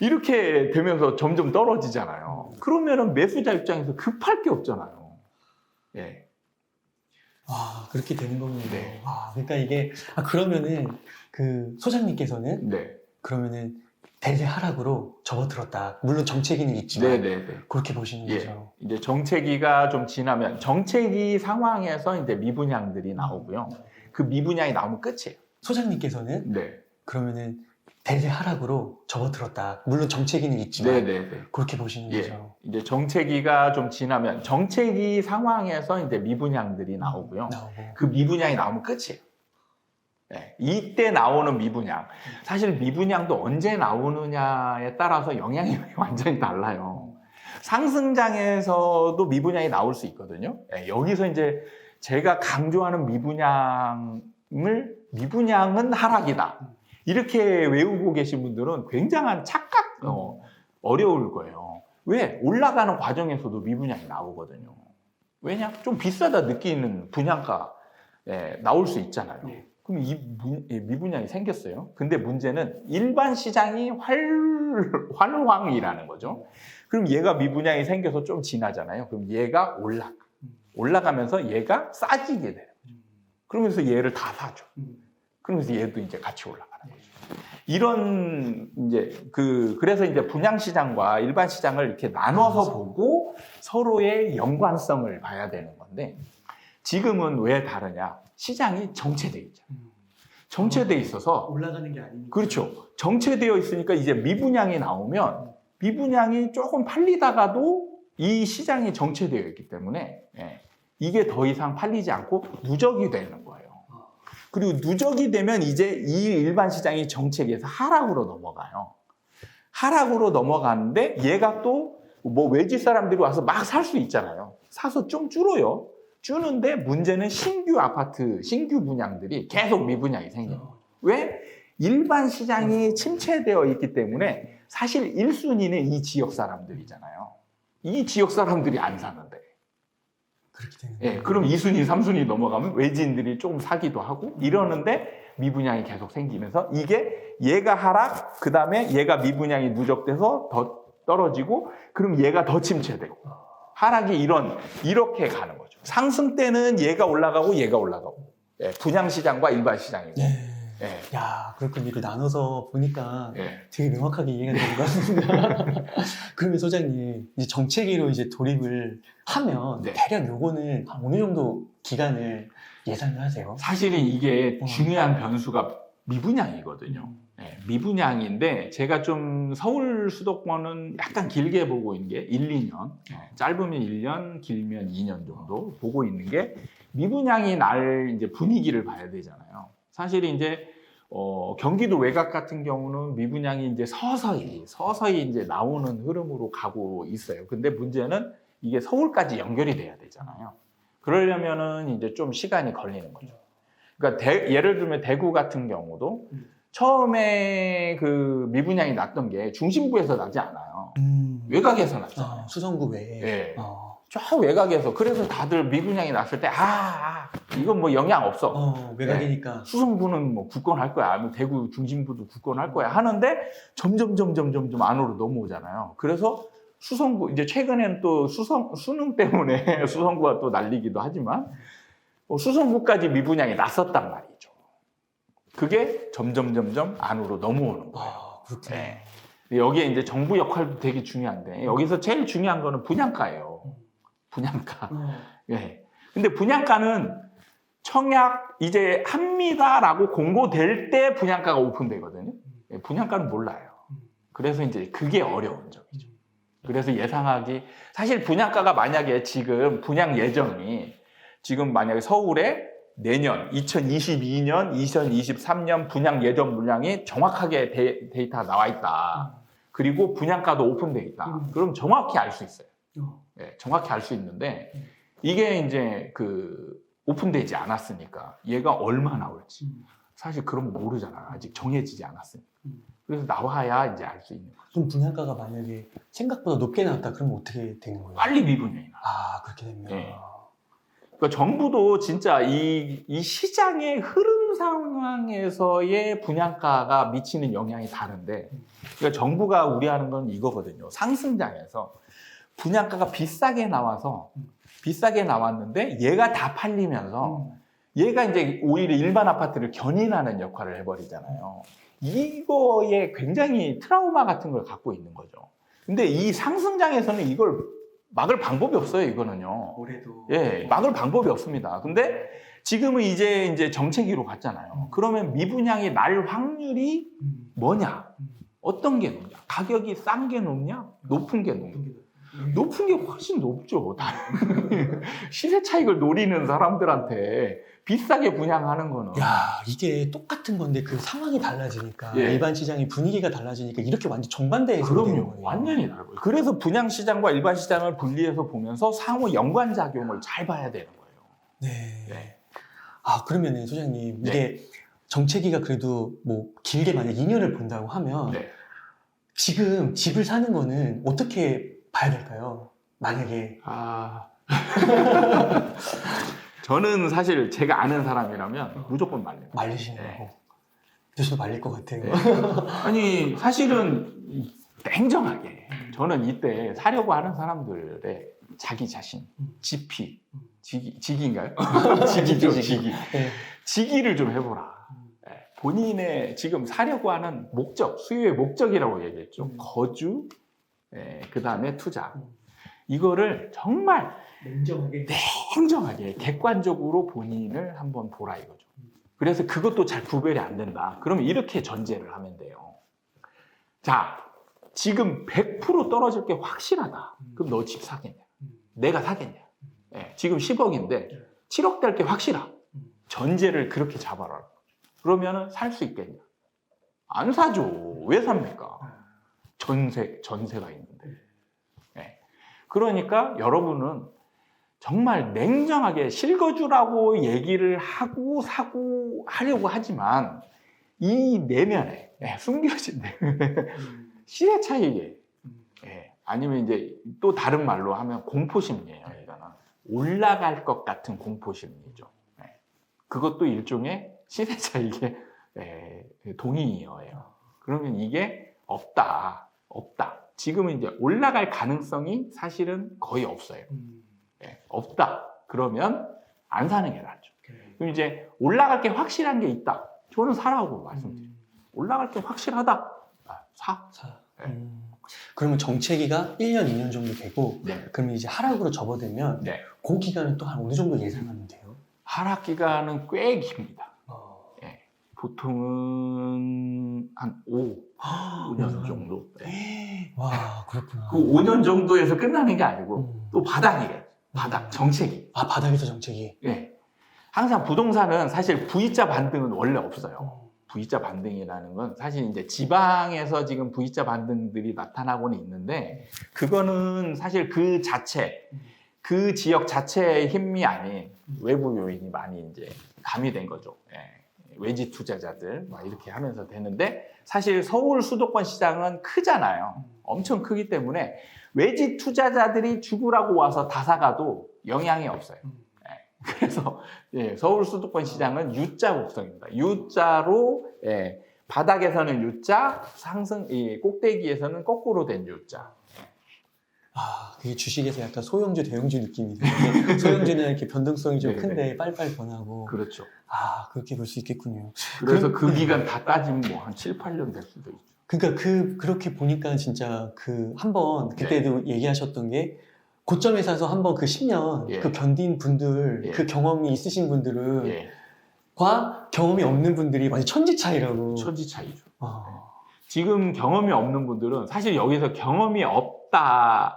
이렇게 되면서 점점 떨어지잖아요. 그러면은 매수자 입장에서 급할 게 없잖아요. 예. 그렇게 되는 거군요. 네. 그러니까 이게 그러면은 그 소장님께서는 네. 그러면은 대대 하락으로 접어들었다. 물론 정체기는 있지만 네네네. 그렇게 보시는 예. 거죠. 이제 정체기가 좀 지나면 정체기 상황에서 이제 미분양들이 나오고요. 그 미분양이 나오면 끝이에요. 소장님께서는 네. 그러면은 대대 하락으로 접어들었다. 물론 정체기는 있지만 네네네. 그렇게 보시는 예. 거죠. 이제 정체기가 좀 지나면 정체기 상황에서 이제 미분양들이 나오고요. 그 미분양이 나오면 끝이에요. 네. 이때 나오는 미분양. 사실 미분양도 언제 나오느냐에 따라서 영향이 완전히 달라요. 상승장에서도 미분양이 나올 수 있거든요. 네. 여기서 이제 제가 강조하는 미분양은 하락이다. 이렇게 외우고 계신 분들은 굉장한 착각, 어려울 거예요. 왜? 올라가는 과정에서도 미분양이 나오거든요. 왜냐? 좀 비싸다 느끼는 분양가 나올 수 있잖아요. 그럼 이 미분양이 생겼어요. 근데 문제는 일반 시장이 활황이라는 거죠. 그럼 얘가 미분양이 생겨서 좀 지나잖아요. 그럼 얘가 올라가면서 얘가 싸지게 돼요. 그러면서 얘를 다 사죠. 그러면서 얘도 이제 같이 올라가는 거죠. 이런 그래서 이제 분양 시장과 일반 시장을 이렇게 나눠서 보고 서로의 연관성을 봐야 되는 건데 지금은 왜 다르냐? 시장이 정체되어 있잖아요. 정체되어 있어서 올라가는 게 아니니까. 그렇죠. 정체되어 있으니까 이제 미분양이 나오면 미분양이 조금 팔리다가도 이 시장이 정체되어 있기 때문에 이게 더 이상 팔리지 않고 누적이 되는 거예요. 그리고 누적이 되면 이제 이 일반 시장이 정체기에서 하락으로 넘어가요. 하락으로 넘어가는데 얘가 또 뭐 외지 사람들이 와서 막 살 수 있잖아요. 사서 좀 줄어요. 주는데 문제는 신규 아파트, 신규 분양들이 계속 미분양이 생겨요. 왜? 일반 시장이 침체되어 있기 때문에 사실 1순위는 이 지역 사람들이잖아요. 이 지역 사람들이 안 사는데. 그렇게 되는 거예요. 그럼 2순위, 3순위 넘어가면 외지인들이 조금 사기도 하고 이러는데 미분양이 계속 생기면서 이게 얘가 하락, 그 다음에 얘가 미분양이 누적돼서 더 떨어지고 그럼 얘가 더 침체되고 하락이 이렇게 가는 거죠. 상승 때는 얘가 올라가고 얘가 올라가고 분양 시장과 일반 시장이고 예. 야, 그렇군요. 이걸 나눠서 보니까 예. 되게 명확하게 이해가 되는 것 같습니다. 그러면 소장님, 이제 정체기로 이제 돌입을 하면 네. 대략 요거는 한 어느 정도 기간을 예상을 하세요? 사실은 이게 중요한 변수가 미분양이거든요. 네, 미분양인데 제가 좀 서울 수도권은 약간 길게 보고 있는 게 1, 2년, 짧으면 1년, 길면 2년 정도 보고 있는 게 미분양이 날 이제 분위기를 봐야 되잖아요. 사실 이제 경기도 외곽 같은 경우는 미분양이 이제 서서히 이제 나오는 흐름으로 가고 있어요. 근데 문제는 이게 서울까지 연결이 돼야 되잖아요. 그러려면은 이제 좀 시간이 걸리는 거죠. 그러니까 예를 들면 대구 같은 경우도 처음에 그 미분양이 났던 게 중심부에서 나지 않아요. 외곽에서 났잖아요. 수성구 외에. 네. 저 외곽에서. 그래서 다들 미분양이 났을 때 이건 뭐 영향 없어. 외곽이니까. 네. 수성구는 뭐 굳건할 거야. 아니면 대구 중심부도 굳건할 거야. 하는데 점점 안으로 넘어오잖아요. 그래서 수성구, 이제 최근에는 또 수능 때문에 수성구가 또 날리기도 하지만 수성구까지 미분양이 났었단 말이죠. 그게 점점 안으로 넘어오는 거예요. 그렇군요. 네. 여기에 이제 정부 역할도 되게 중요한데 여기서 제일 중요한 거는 분양가예요. 분양가. 네. 근데 분양가는 청약 이제 합니다라고 공고될 때 분양가가 오픈되거든요. 분양가는 몰라요. 그래서 이제 그게 어려운 점이죠. 그래서 예상하기, 사실 분양가가 만약에 지금 분양 예정이 지금 만약에 서울에 내년 2022년, 2023년 분양 예정 물량이 정확하게 데이터가 나와 있다. 그리고 분양가도 오픈되어 있다. 그럼 정확히 알 수 있어요. 네, 정확히 알 수 있는데 이게 이제 그 오픈되지 않았으니까 얘가 얼마 나올지 사실 그런 거 모르잖아. 아직 정해지지 않았으니까. 그래서 나와야 이제 알 수 있는 거죠. 그럼 분양가가 만약에 생각보다 높게 나왔다 그러면 어떻게 되는 거예요? 빨리 미분양이 나. 그렇게 되면. 네. 그러니까 정부도 진짜 이 시장의 흐름 상황에서의 분양가가 미치는 영향이 다른데, 그러니까 정부가 우려하는 건 이거거든요. 상승장에서 분양가가 비싸게 나왔는데 얘가 다 팔리면서 얘가 이제 오히려 일반 아파트를 견인하는 역할을 해버리잖아요. 이거에 굉장히 트라우마 같은 걸 갖고 있는 거죠. 근데 이 상승장에서는 이걸 막을 방법이 없어요, 이거는요. 올해도. 예, 막을 방법이 없습니다. 근데 지금은 이제 정체기로 갔잖아요. 그러면 미분양이 날 확률이 뭐냐? 어떤 게 높냐? 가격이 싼 게 높냐? 높은 게 높냐? 높은 게 훨씬 높죠. 시세 차익을 노리는 사람들한테 비싸게 분양하는 거는. 야, 이게 똑같은 건데 그 상황이 달라지니까 예. 일반 시장의 분위기가 달라지니까 이렇게 완전 정반대의 소리가 되는 그럼요. 거예요. 완전히 다르고요. 그래서 분양 시장과 일반 시장을 분리해서 보면서 상호 연관작용을 잘 봐야 되는 거예요. 네. 네. 그러면은 소장님, 네. 이게 정체기가 그래도 뭐 길게 만약 2년을 본다고 하면 네. 지금 집을 사는 거는 어떻게 봐야 될까요? 만약에. 저는 사실 제가 아는 사람이라면 무조건 말려요. 말리시는 네. 거고. 저도 말릴 것 같아요. 네. 아니 사실은 냉정하게 저는 이때 사려고 하는 사람들의 자기 자신, 직인가요? 직이죠, 직이. 네. 직위를 좀 해보라. 네. 본인의 지금 사려고 하는 목적, 수요의 목적이라고 얘기했죠. 거주, 그 다음에 투자. 이거를 정말 냉정하게 객관적으로 본인을 한번 보라 이거죠. 그래서 그것도 잘 구별이 안 된다. 그러면 이렇게 전제를 하면 돼요. 자, 지금 100% 떨어질 게 확실하다. 그럼 너 집 사겠냐? 내가 사겠냐? 네, 지금 10억인데 7억 될 게 확실하. 전제를 그렇게 잡아라. 그러면은 살 수 있겠냐? 안 사죠. 왜 삽니까? 전세가 있는데. 네. 그러니까 여러분은 정말 냉정하게 실거주라고 얘기를 하고 하려고 하지만 이 내면에 숨겨진 내면에 시세 차익에 아니면 이제 또 다른 말로 하면 공포심리예요. 이거는 올라갈 것 같은 공포심리죠. 그것도 일종의 시세 차익의 동의어예요. 그러면 이게 없다. 지금은 이제 올라갈 가능성이 사실은 거의 없어요. 없다. 그러면 안 사는 게 낫죠. 그럼 이제 올라갈 게 확실한 게 있다. 저는 사라고 말씀드려요. 올라갈 게 확실하다. 사. 네. 그러면 정체기가 1년, 2년 정도 되고 네. 그러면 이제 하락으로 접어들면 네. 그 기간은 또 한 어느 정도 예상하면 돼요? 하락 기간은 꽤 깁니다. 네. 보통은 한 5년 정도. 네. 와, 그렇구나. 그 5년 정도에서 끝나는 게 아니고 또 바닥이에요. 바닥, 정체기. 아, 바닥에서 정체기. 네. 항상 부동산은 사실 V자 반등은 원래 없어요. V자 반등이라는 건 사실 이제 지방에서 지금 V자 반등들이 나타나고는 있는데 그거는 사실 그 자체, 그 지역 자체의 힘이 아닌 외부 요인이 많이 이제 가미된 거죠. 예. 외지 투자자들 막 이렇게 하면서 되는데 사실 서울 수도권 시장은 크잖아요. 엄청 크기 때문에 외지 투자자들이 죽으라고 와서 다 사가도 영향이 없어요. 그래서 예, 서울 수도권 시장은 U자 곡선입니다. U자로 예, 바닥에서는 U자, 상승 이 꼭대기에서는 거꾸로 된 U자. 아, 그게 주식에서 약간 소형주, 대형주 느낌이 있는데 소형주는 이렇게 변동성이 좀 네네. 큰데 빨리빨리 변하고. 그렇죠. 아, 그렇게 볼 수 있겠군요. 그래서 그 기간 다 따지면 뭐 한 7, 8년 될 수도 있죠. 그러니까 그렇게 보니까 진짜 한번 그때도 얘기하셨던 게 고점에 사서 한번 그 10년 예. 그 견딘 분들, 예. 그 경험이 있으신 분들은 예, 과 경험이 없는 분들이 완전 천지 차이라고. 천지 차이죠. 아. 지금 경험이 없는 분들은 사실 여기서 경험이 없다를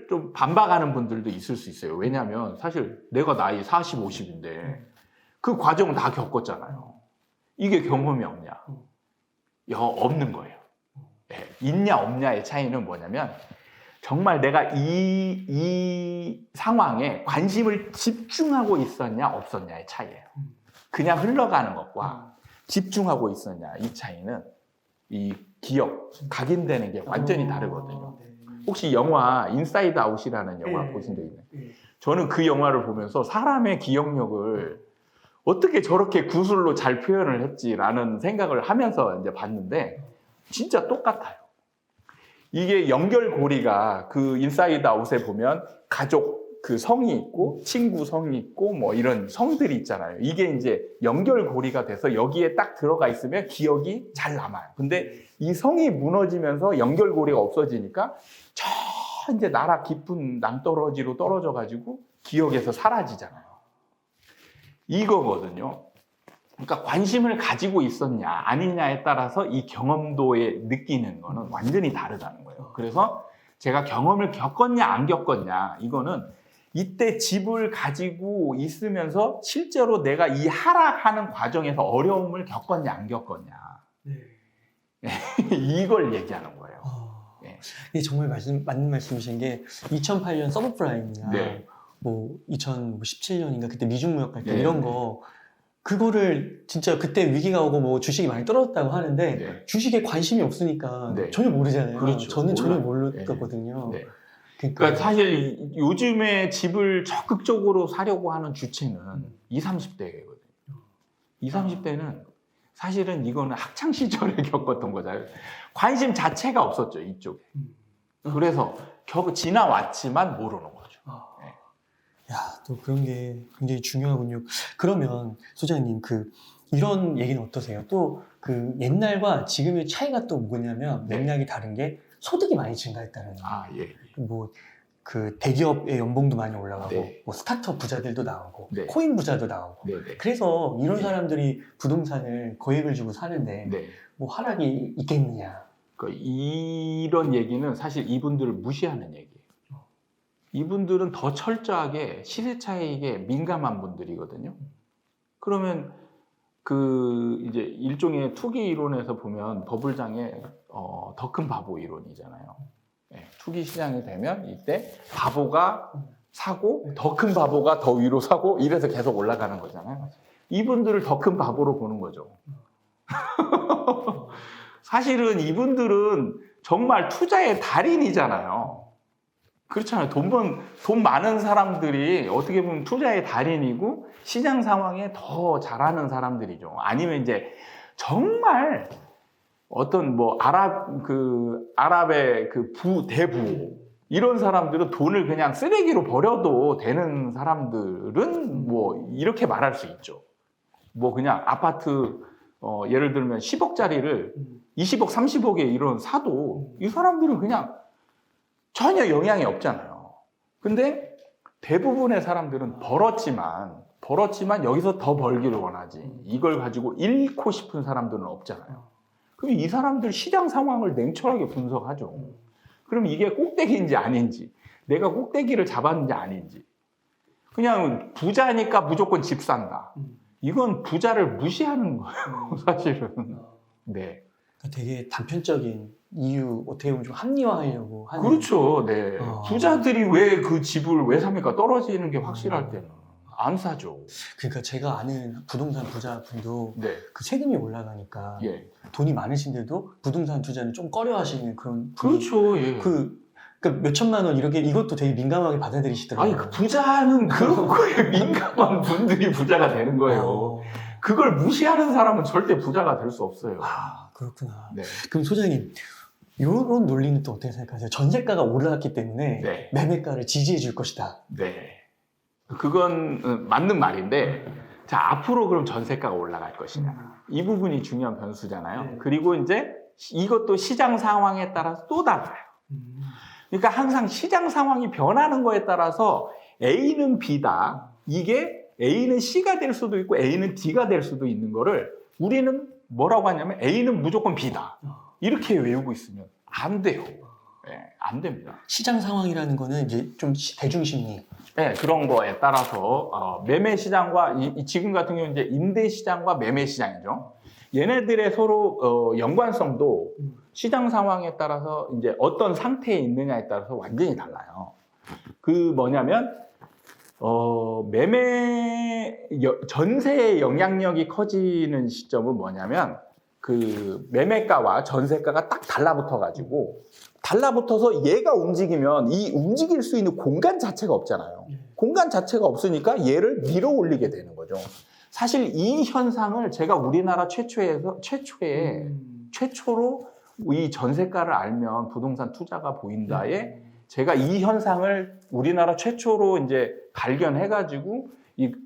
좀 반박하는 분들도 있을 수 있어요. 왜냐하면 사실 내가 나이 40, 50인데 그 과정을 다 겪었잖아요. 이게 경험이 없냐? 없는 거예요. 네. 있냐 없냐의 차이는 뭐냐면 정말 내가 이 상황에 관심을 집중하고 있었냐 없었냐의 차이예요. 그냥 흘러가는 것과 집중하고 있었냐 이 차이는 이 기억, 각인되는 게 완전히 다르거든요. 혹시 영화 인사이드 아웃이라는 영화 보신 적 있나요? 저는 그 영화를 보면서 사람의 기억력을 어떻게 저렇게 구술로 잘 표현을 했지라는 생각을 하면서 이제 봤는데 진짜 똑같아요. 이게 연결고리가 그 인사이드 아웃에 보면 가족 그 성이 있고 친구 성이 있고 뭐 이런 성들이 있잖아요. 이게 이제 연결고리가 돼서 여기에 딱 들어가 있으면 기억이 잘 남아요. 근데 이 성이 무너지면서 연결고리가 없어지니까 저 이제 나라 깊은 낭떠러지로 떨어져 가지고 기억에서 사라지잖아요. 이거거든요. 그러니까 관심을 가지고 있었냐 아니냐에 따라서 이 경험도에 느끼는 거는 완전히 다르다는 거예요. 그래서 제가 경험을 겪었냐 안 겪었냐 이거는 이때 집을 가지고 있으면서 실제로 내가 이 하락하는 과정에서 어려움을 겪었냐 안 겪었냐 이걸 얘기하는 거예요. 이게 정말 맞는 말씀이신 게 2008년 서브프라임이나 네. 뭐 2017년인가 그때 미중무역 갈등 네. 이런 거 그거를 진짜 그때 위기가 오고 뭐 주식이 많이 떨어졌다고 하는데 네. 주식에 관심이 없으니까 네. 전혀 모르잖아요. 그렇죠. 저는 전혀 몰라요. 몰랐거든요. 네. 그러니까 사실 요즘에 집을 적극적으로 사려고 하는 주체는 20, 30대거든요. 20, 30대는 사실은 이거는 학창 시절에 겪었던 거잖아요. 관심 자체가 없었죠, 이쪽에. 그래서 지나왔지만 모르는 거죠. 야, 또 그런 게 굉장히 중요하군요. 그러면 소장님 이런 얘기는 어떠세요? 또 그 옛날과 지금의 차이가 또 뭐냐면 맥락이 다른 게 소득이 많이 증가했다는 거. 예. 뭐 그 대기업의 연봉도 많이 올라가고 네. 뭐 스타트업 부자들도 나오고 네. 코인 부자도 나오고 네. 그래서 이런 네. 사람들이 부동산을 거액을 주고 사는데 네. 뭐 하락이 있겠느냐. 이런 얘기는 사실 이분들을 무시하는 얘기예요. 이분들은 더 철저하게 시세 차익에 민감한 분들이거든요. 그러면 이제 일종의 투기 이론에서 보면 버블장에 더 큰 바보 이론이잖아요. 네, 투기 시장이 되면 이때 바보가 사고 더 큰 바보가 더 위로 사고 이래서 계속 올라가는 거잖아요. 이분들을 더 큰 바보로 보는 거죠. 사실은 이분들은 정말 투자의 달인이잖아요. 그렇잖아요. 돈 많은 사람들이 어떻게 보면 투자의 달인이고 시장 상황에 더 잘하는 사람들이죠. 아니면 이제 정말 어떤 뭐 아랍의 대부 이런 사람들은 돈을 그냥 쓰레기로 버려도 되는 사람들은 뭐 이렇게 말할 수 있죠. 뭐 그냥 아파트 예를 들면 10억짜리를 20억, 30억에 이런 사도 이 사람들은 그냥 전혀 영향이 없잖아요. 근데 대부분의 사람들은 벌었지만 여기서 더 벌기를 원하지. 이걸 가지고 잃고 싶은 사람들은 없잖아요. 그럼 이 사람들 시장 상황을 냉철하게 분석하죠. 그럼 이게 꼭대기인지 아닌지, 내가 꼭대기를 잡았는지 아닌지. 그냥 부자니까 무조건 집 산다. 이건 부자를 무시하는 거예요, 사실은. 네. 되게 단편적인 이유, 어떻게 보면 좀 합리화하려고 하는. 그렇죠. 네. 부자들이 왜 그 집을 왜 삽니까? 떨어지는 게 확실할 때는. 안 사죠. 그러니까 제가 아는 부동산 부자분도 네. 그 세금이 올라가니까 예. 돈이 많으신데도 부동산 투자는 좀 꺼려하시는 그런 분이. 그렇죠. 예. 그러니까 몇 천만 원 이것도 되게 민감하게 받아들이시더라고요. 아니, 그 부자는 그런 거에 민감한 분들이 부자가 되는 거예요. 그걸 무시하는 사람은 절대 부자가 될 수 없어요. 아, 그렇구나. 네. 그럼 소장님, 이런 논리는 또 어떻게 생각하세요? 전세가가 올랐기 때문에 네. 매매가를 지지해 줄 것이다. 네. 그건 맞는 말인데, 자, 앞으로 그럼 전세가가 올라갈 것이냐. 이 부분이 중요한 변수잖아요. 네. 그리고 이제 이것도 시장 상황에 따라서 또 달라요. 그러니까 항상 시장 상황이 변하는 거에 따라서 A는 B다. 이게 A는 C가 될 수도 있고 A는 D가 될 수도 있는 거를 우리는 뭐라고 하냐면 A는 무조건 B다. 이렇게 외우고 있으면 안 돼요. 네, 안 됩니다. 시장 상황이라는 거는 이제 좀 대중심리. 네, 그런 거에 따라서 매매 시장과 지금 같은 경우는 이제 임대 시장과 매매 시장이죠. 얘네들의 서로 연관성도 시장 상황에 따라서 이제 어떤 상태에 있느냐에 따라서 완전히 달라요. 그 뭐냐면 전세의 영향력이 커지는 시점은 뭐냐면 그 매매가와 전세가가 딱 달라붙어서 얘가 움직이면 이 움직일 수 있는 공간 자체가 없잖아요. 공간 자체가 없으니까 얘를 밀어 올리게 되는 거죠. 사실 이 현상을 제가 우리나라 최초로 이 전세가를 알면 부동산 투자가 보인다에 제가 이 현상을 우리나라 최초로 이제 발견해가지고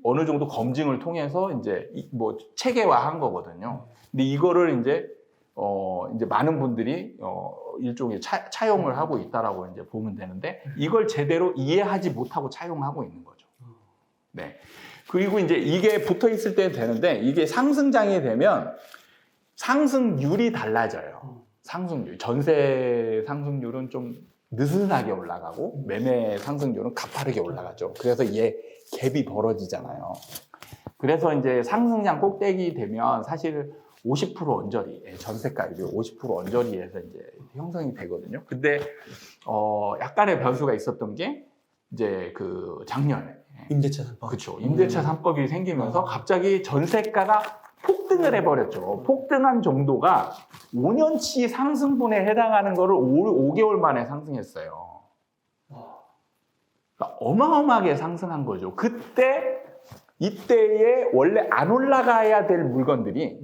어느 정도 검증을 통해서 이제 뭐 체계화한 거거든요. 근데 이거를 이제 많은 분들이 일종의 차용을 하고 있다라고 이제 보면 되는데 이걸 제대로 이해하지 못하고 차용하고 있는 거죠. 네. 그리고 이제 이게 붙어 있을 때 되는데 이게 상승장이 되면 상승률이 달라져요. 상승률. 전세 상승률은 좀 느슨하게 올라가고 매매 상승률은 가파르게 올라가죠. 그래서 얘 갭이 벌어지잖아요. 그래서 이제 상승장 꼭대기 되면 사실 50% 언저리, 전세가율이 50% 언저리에서 이제 형성이 되거든요. 근데 약간의 변수가 있었던 게 이제 그 작년에 임대차 3법. 그렇죠. 임대차 3법이 생기면서 갑자기 전세가가 폭등을 해버렸죠. 폭등한 정도가 5년치 상승분에 해당하는 거를 5개월 만에 상승했어요. 그러니까 어마어마하게 상승한 거죠. 이때에 원래 안 올라가야 될 물건들이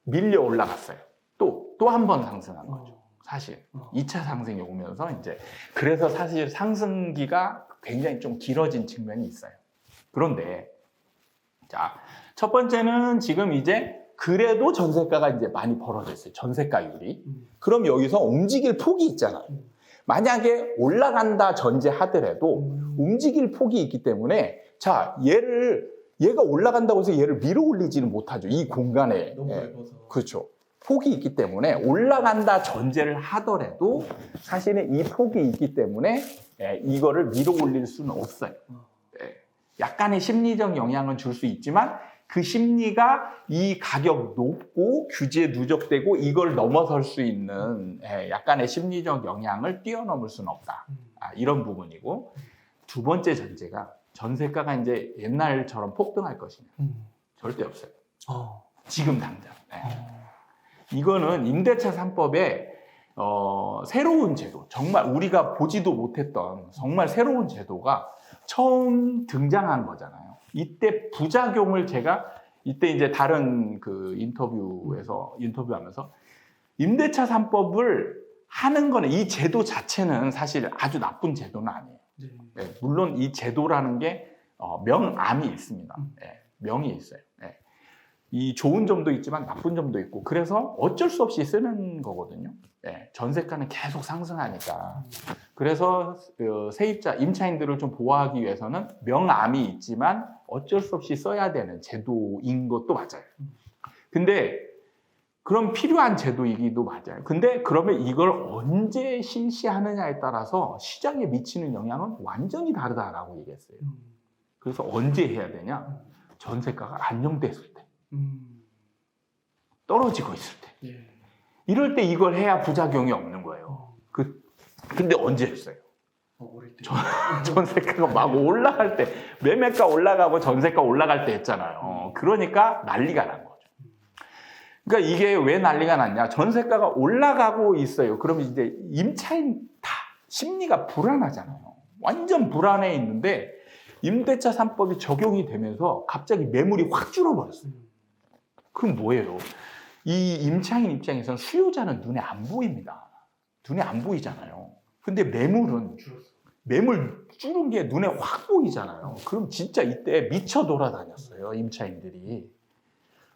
밀려 올라갔어요. 또 한 번 상승한 거죠. 사실 2차 상승이 오면서 이제 그래서 사실 상승기가 굉장히 좀 길어진 측면이 있어요. 그런데 자, 첫 번째는 지금 이제 그래도 전세가가 이제 많이 벌어졌어요. 전세가율이. 그럼 여기서 움직일 폭이 있잖아요. 만약에 올라간다 전제하더라도 움직일 폭이 있기 때문에 자, 얘가 올라간다고 해서 얘를 밀어 올리지는 못하죠. 이 공간에. 너무 넓어서. 그렇죠. 폭이 있기 때문에 올라간다 전제를 하더라도 사실은 이 폭이 있기 때문에 이거를 밀어 올릴 수는 없어요. 약간의 심리적 영향은 줄 수 있지만 그 심리가 이 가격 높고 규제에 누적되고 이걸 넘어설 수 있는 약간의 심리적 영향을 뛰어넘을 수는 없다. 이런 부분이고 두 번째 전제가 전세가가 이제 옛날처럼 폭등할 것이냐. 절대 없어요. 지금 당장. 이거는 임대차 3법의 새로운 제도, 정말 우리가 보지도 못했던 정말 새로운 제도가 처음 등장한 거잖아요. 이때 부작용을 제가 이때 이제 다른 그 인터뷰하면서 임대차 3법을 하는 거는 이 제도 자체는 사실 아주 나쁜 제도는 아니에요. 네, 물론 이 제도라는 게 명암이 있습니다. 네, 명이 있어요. 네. 이 좋은 점도 있지만 나쁜 점도 있고 그래서 어쩔 수 없이 쓰는 거거든요. 예, 전세가는 계속 상승하니까. 그래서 세입자, 임차인들을 좀 보호하기 위해서는 명암이 있지만 어쩔 수 없이 써야 되는 제도인 것도 맞아요. 근데 그럼 필요한 제도이기도 맞아요. 근데 그러면 이걸 언제 실시하느냐에 따라서 시장에 미치는 영향은 완전히 다르다라고 얘기했어요. 그래서 언제 해야 되냐? 전세가가 안정됐을 때. 떨어지고 있을 때. 예. 이럴 때 이걸 해야 부작용이 없는 거예요. 근데 언제 했어요? 어릴 때. 전세가가 막 올라갈 때, 매매가 올라가고 전세가 올라갈 때 했잖아요. 그러니까 난리가 난 거죠. 그러니까 이게 왜 난리가 났냐? 전세가가 올라가고 있어요. 그러면 이제 임차인 다 심리가 불안하잖아요. 완전 불안해 있는데 임대차 3법이 적용이 되면서 갑자기 매물이 확 줄어버렸어요. 그럼 뭐예요? 이 임차인 입장에서는 수요자는 눈에 안 보입니다. 눈에 안 보이잖아요. 근데 매물 줄은 게 눈에 확 보이잖아요. 그럼 진짜 이때 미쳐 돌아다녔어요, 임차인들이.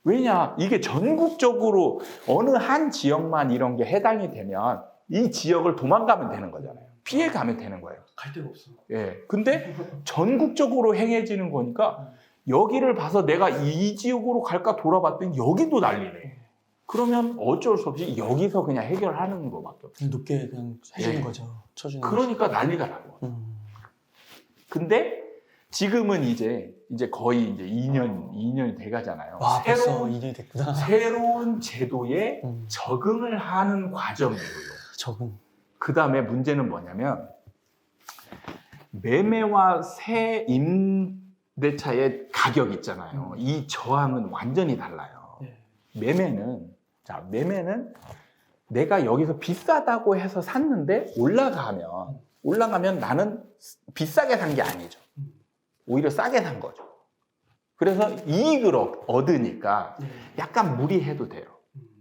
왜냐? 이게 전국적으로 어느 한 지역만 이런 게 해당이 되면 이 지역을 도망가면 되는 거잖아요. 피해가면 되는 거예요. 갈 데가 없어. 예. 근데 전국적으로 행해지는 거니까 여기를 봐서 내가 이 지역으로 갈까 돌아봤더니 여기도 난리네. 그러면 어쩔 수 없이 여기서 그냥 해결하는 거밖에 없어요. 높게 그냥 해주는 거죠. 쳐주는 그러니까 난리가 난 거예요. 근데 지금은 이제 거의 이제 2년이 돼 가잖아요. 와, 벌써 2년이 됐구나. 새로운 제도에 적응을 하는 과정이고요. 적응. 그 다음에 문제는 뭐냐면 매매와 새 임대차의 가격 있잖아요. 이 저항은 완전히 달라요. 매매는 내가 여기서 비싸다고 해서 샀는데 올라가면 나는 비싸게 산 게 아니죠. 오히려 싸게 산 거죠. 그래서 이익을 얻으니까 약간 무리해도 돼요.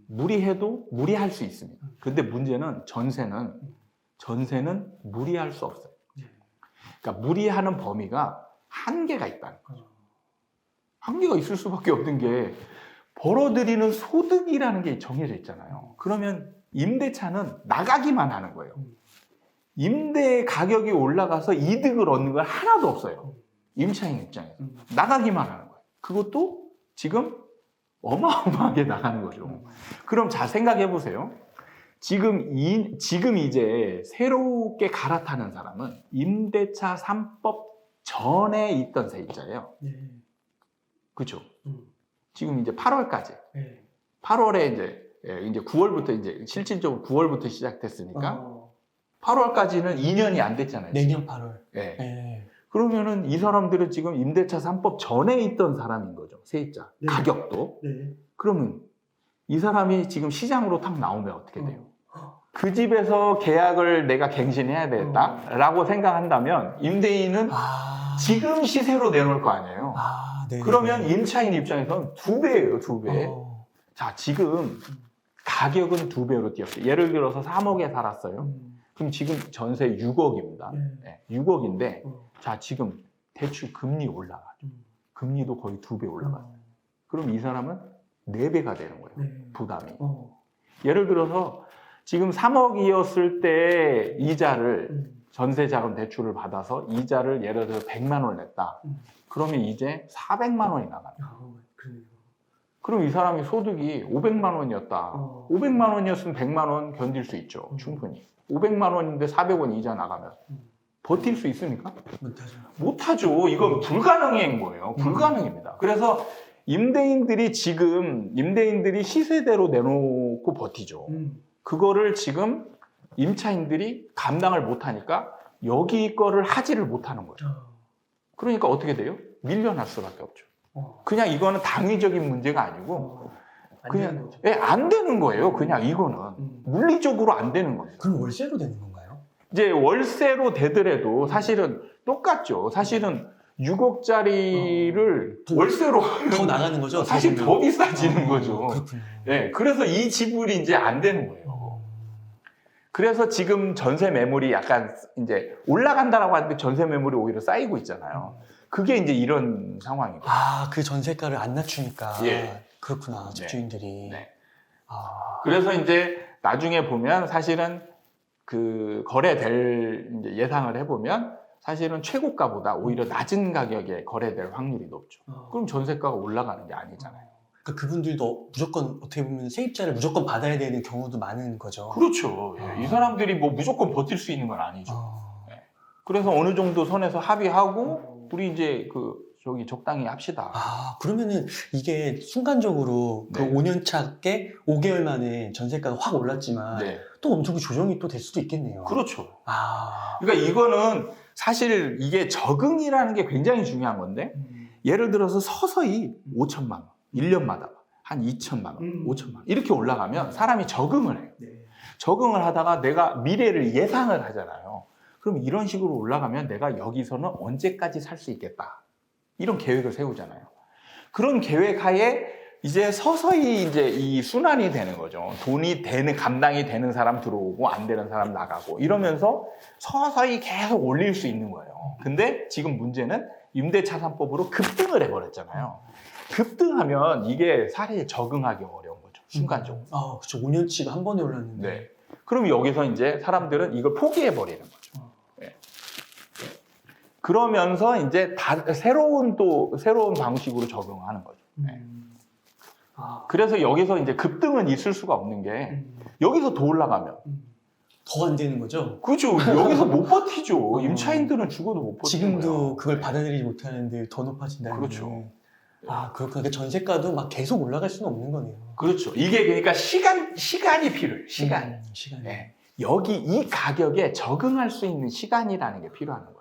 무리할 수 있습니다. 근데 문제는 전세는 무리할 수 없어요. 그러니까 무리하는 범위가 한계가 있다는 거죠. 한계가 있을 수밖에 없는 게 벌어들이는 소득이라는 게 정해져 있잖아요. 그러면 임대차는 나가기만 하는 거예요. 임대 가격이 올라가서 이득을 얻는 건 하나도 없어요. 임차인 입장에서. 나가기만 하는 거예요. 그것도 지금 어마어마하게 나가는 거죠. 그럼 잘 생각해 보세요. 지금 이제 새롭게 갈아타는 사람은 임대차 3법 전에 있던 세입자예요. 그렇죠? 지금 이제 8월까지. 8월에 이제 9월부터 이제 실질적으로 9월부터 시작됐으니까 8월까지는 2년이 안 됐잖아요. 내년 8월. 그러면은 이 사람들은 지금 임대차 3법 전에 있던 사람인 거죠. 세입자. 가격도. 그러면 이 사람이 지금 시장으로 탁 나오면 어떻게 돼요? 그 집에서 계약을 내가 갱신해야 되겠다라고 생각한다면 임대인은 지금 시세로 내놓을 거 아니에요. 그러면 임차인 입장에서는 2배예요, 2배. 자, 지금 가격은 2배로 뛰었어요. 예를 들어서 3억에 살았어요. 그럼 지금 전세 6억입니다. 6억인데 자, 지금 대출 금리 올라가죠. 금리도 거의 2배 올라가요. 그럼 이 사람은 4배가 되는 거예요. 부담이. 예를 들어서 지금 3억이었을 때 이자를 전세자금 대출을 받아서 이자를 예를 들어서 100만 원 냈다. 그러면 이제 400만 원이 나가요. 그럼 이 사람이 소득이 500만 원이었다. 500만 원이었으면 100만 원 견딜 수 있죠. 충분히. 500만 원인데 400원 이자 나가면 버틸 수 있습니까? 못하죠. 이건 불가능한 거예요. 불가능입니다. 그래서 임대인들이 시세대로 내놓고 버티죠. 그거를 지금 임차인들이 감당을 못하니까 여기 거를 하지를 못하는 거죠. 그러니까 어떻게 돼요? 밀려날 수밖에 없죠. 그냥 이거는 당위적인 문제가 아니고 그냥 안 되는 거예요. 그냥 이거는 물리적으로 안 되는 거예요. 그럼 월세로 되는 건가요? 이제 월세로 되더라도 사실은 똑같죠. 사실은 6억짜리를 월세로 더 나가는 거죠? 사실 더 비싸지는 거죠. 그렇군요. 네, 그래서 이 지불이 이제 안 되는 거예요. 그래서 지금 전세 매물이 약간 이제 올라간다라고 하는데 전세 매물이 오히려 쌓이고 있잖아요. 그게 이제 이런 상황이고. 그 전세가를 안 낮추니까. 그렇구나, 집주인들이. 네. 아. 그래서 이제 나중에 보면 사실은 그 거래될 이제 예상을 해보면 사실은 최고가보다 오히려 낮은 가격에 거래될 확률이 높죠. 그럼 전세가가 올라가는 게 아니잖아요. 그러니까 그분들도 무조건 어떻게 보면 세입자를 무조건 받아야 되는 경우도 많은 거죠. 그렇죠. 예. 이 사람들이 뭐 무조건 버틸 수 있는 건 아니죠. 예. 그래서 어느 정도 선에서 합의하고 우리 이제 저기 적당히 합시다. 아, 그러면은 이게 순간적으로 그 네. 5년 차께 5개월 만에 전세가가 확 올랐지만 네. 또 엄청 조정이 또 될 수도 있겠네요. 그렇죠. 아. 그러니까 이거는 사실 이게 적응이라는 게 굉장히 중요한 건데 예를 들어서 서서히 5천만 원, 1년마다 한 2천만 원, 5천만 원 이렇게 올라가면 사람이 적응을 해요. 네. 적응을 하다가 내가 미래를 예상을 하잖아요. 그럼 이런 식으로 올라가면 내가 여기서는 언제까지 살 수 있겠다. 이런 계획을 세우잖아요. 그런 계획 하에 이제 서서히 이제 이 순환이 되는 거죠. 돈이 감당이 되는 사람 들어오고 안 되는 사람 나가고 이러면서 서서히 계속 올릴 수 있는 거예요. 근데 지금 문제는 임대차산법으로 급등을 해버렸잖아요. 급등하면 이게 사실 적응하기 어려운 거죠. 순간적으로. 아, 그렇죠. 5년치가 한 번에 올랐는데. 네. 그럼 여기서 이제 사람들은 이걸 포기해버리는 거죠. 네. 그러면서 이제 새로운 방식으로 적응하는 거죠. 네. 그래서 여기서 이제 급등은 있을 수가 없는 게 여기서 더 올라가면 더 안 되는 거죠? 그렇죠. 여기서 못 버티죠. 임차인들은 죽어도 못 버티는 지금도 거예요. 그걸 받아들이지 못하는데 더 높아진다는 그렇죠. 게. 아, 그렇구나. 그러니까 전세가도 막 계속 올라갈 수는 없는 거네요. 그렇죠. 이게 그러니까 시간이 필요해요. 시간. 시간이. 네. 여기 이 가격에 적응할 수 있는 시간이라는 게 필요한 거예요.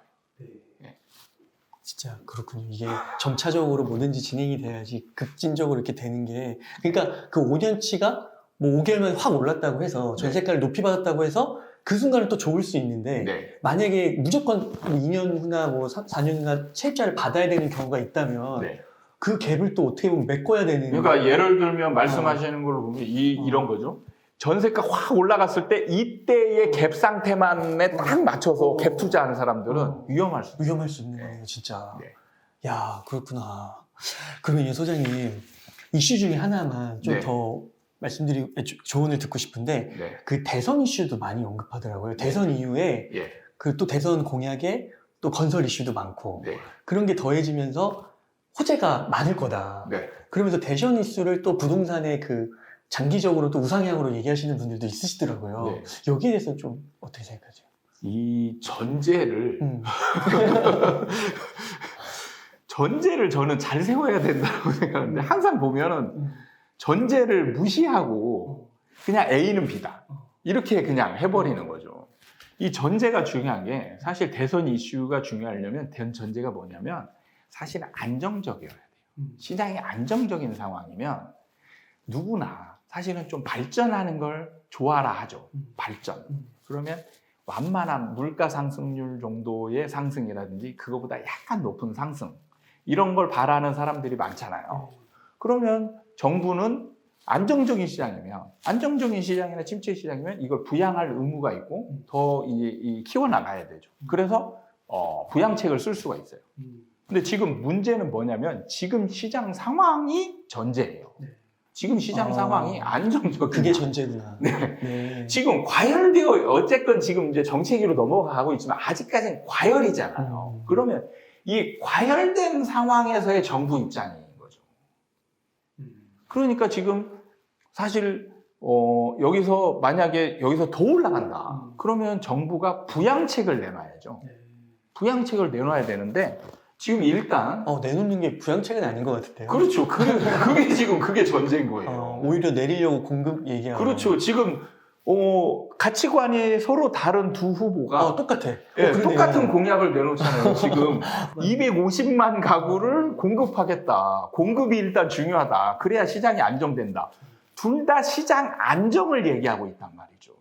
진짜 그렇군요. 이게 점차적으로 뭐든지 진행이 돼야지 급진적으로 이렇게 되는 게. 그러니까 그 5년치가 뭐 5개월만 확 올랐다고 해서 전세가를 높이 받았다고 해서 그 순간은 또 좋을 수 있는데 네. 만약에 무조건 2년 후나 뭐 4년 후나 세입자를 받아야 되는 경우가 있다면 네. 그 갭을 또 어떻게 보면 메꿔야 되는. 그러니까 예를 들면 말씀하시는 걸로 보면 이런 거죠. 전세가 확 올라갔을 때 이때의 갭 상태만에 딱 맞춰서 갭 투자하는 사람들은 위험할 수 있어요. 위험할 수 있는 거네요, 진짜. 네. 야, 그렇구나. 그러면 소장님, 이슈 중에 하나만 좀 네. 더 조언을 듣고 싶은데, 네. 그 대선 이슈도 많이 언급하더라고요. 대선 이후에 예. 그 또 대선 공약에 또 건설 이슈도 많고, 네. 그런 게 더해지면서 호재가 많을 거다. 네. 그러면서 대선 이슈를 또 부동산의 그 장기적으로 또 우상향으로 얘기하시는 분들도 있으시더라고요. 네. 여기에 대해서 좀 어떻게 생각하세요? 이 전제를 저는 잘 세워야 된다고 생각하는데 항상 보면은 전제를 무시하고 그냥 A는 B다 이렇게 그냥 해버리는 거죠. 이 전제가 중요한 게 사실 대선 이슈가 중요하려면 전제가 뭐냐면 사실 안정적이어야 돼요. 시장이 안정적인 상황이면 누구나 사실은 좀 발전하는 걸 좋아라 하죠. 발전. 그러면 완만한 물가 상승률 정도의 상승이라든지 그거보다 약간 높은 상승 이런 걸 바라는 사람들이 많잖아요. 그러면 정부는 안정적인 시장이나 침체 시장이면 이걸 부양할 의무가 있고 더 키워나가야 되죠. 그래서 부양책을 쓸 수가 있어요. 근데 지금 문제는 뭐냐면 지금 시장 상황이 전제예요. 지금 시장 상황이 안정적이에요. 그게 전제구나. 네. 네. 지금 과열되어 어쨌건 지금 이제 정체기로 넘어가고 있지만 아직까지는 과열이잖아요. 그러면 이 과열된 상황에서의 정부 입장인 거죠. 그러니까 지금 사실 여기서 만약에 여기서 더 올라간다. 그러면 정부가 부양책을 내놔야죠. 부양책을 내놔야 되는데 지금 일단 내놓는 게 부양책은 아닌 것 같은데요. 그렇죠. 그게 지금 그게 전제인 거예요. 오히려 내리려고 공급 얘기하고. 그렇죠. 지금 가치관이 서로 다른 두 후보가 똑같아. 예, 똑같은 공약을 내놓잖아요. 지금 250만 가구를 공급하겠다. 공급이 일단 중요하다. 그래야 시장이 안정된다. 둘 다 시장 안정을 얘기하고 있단 말이죠.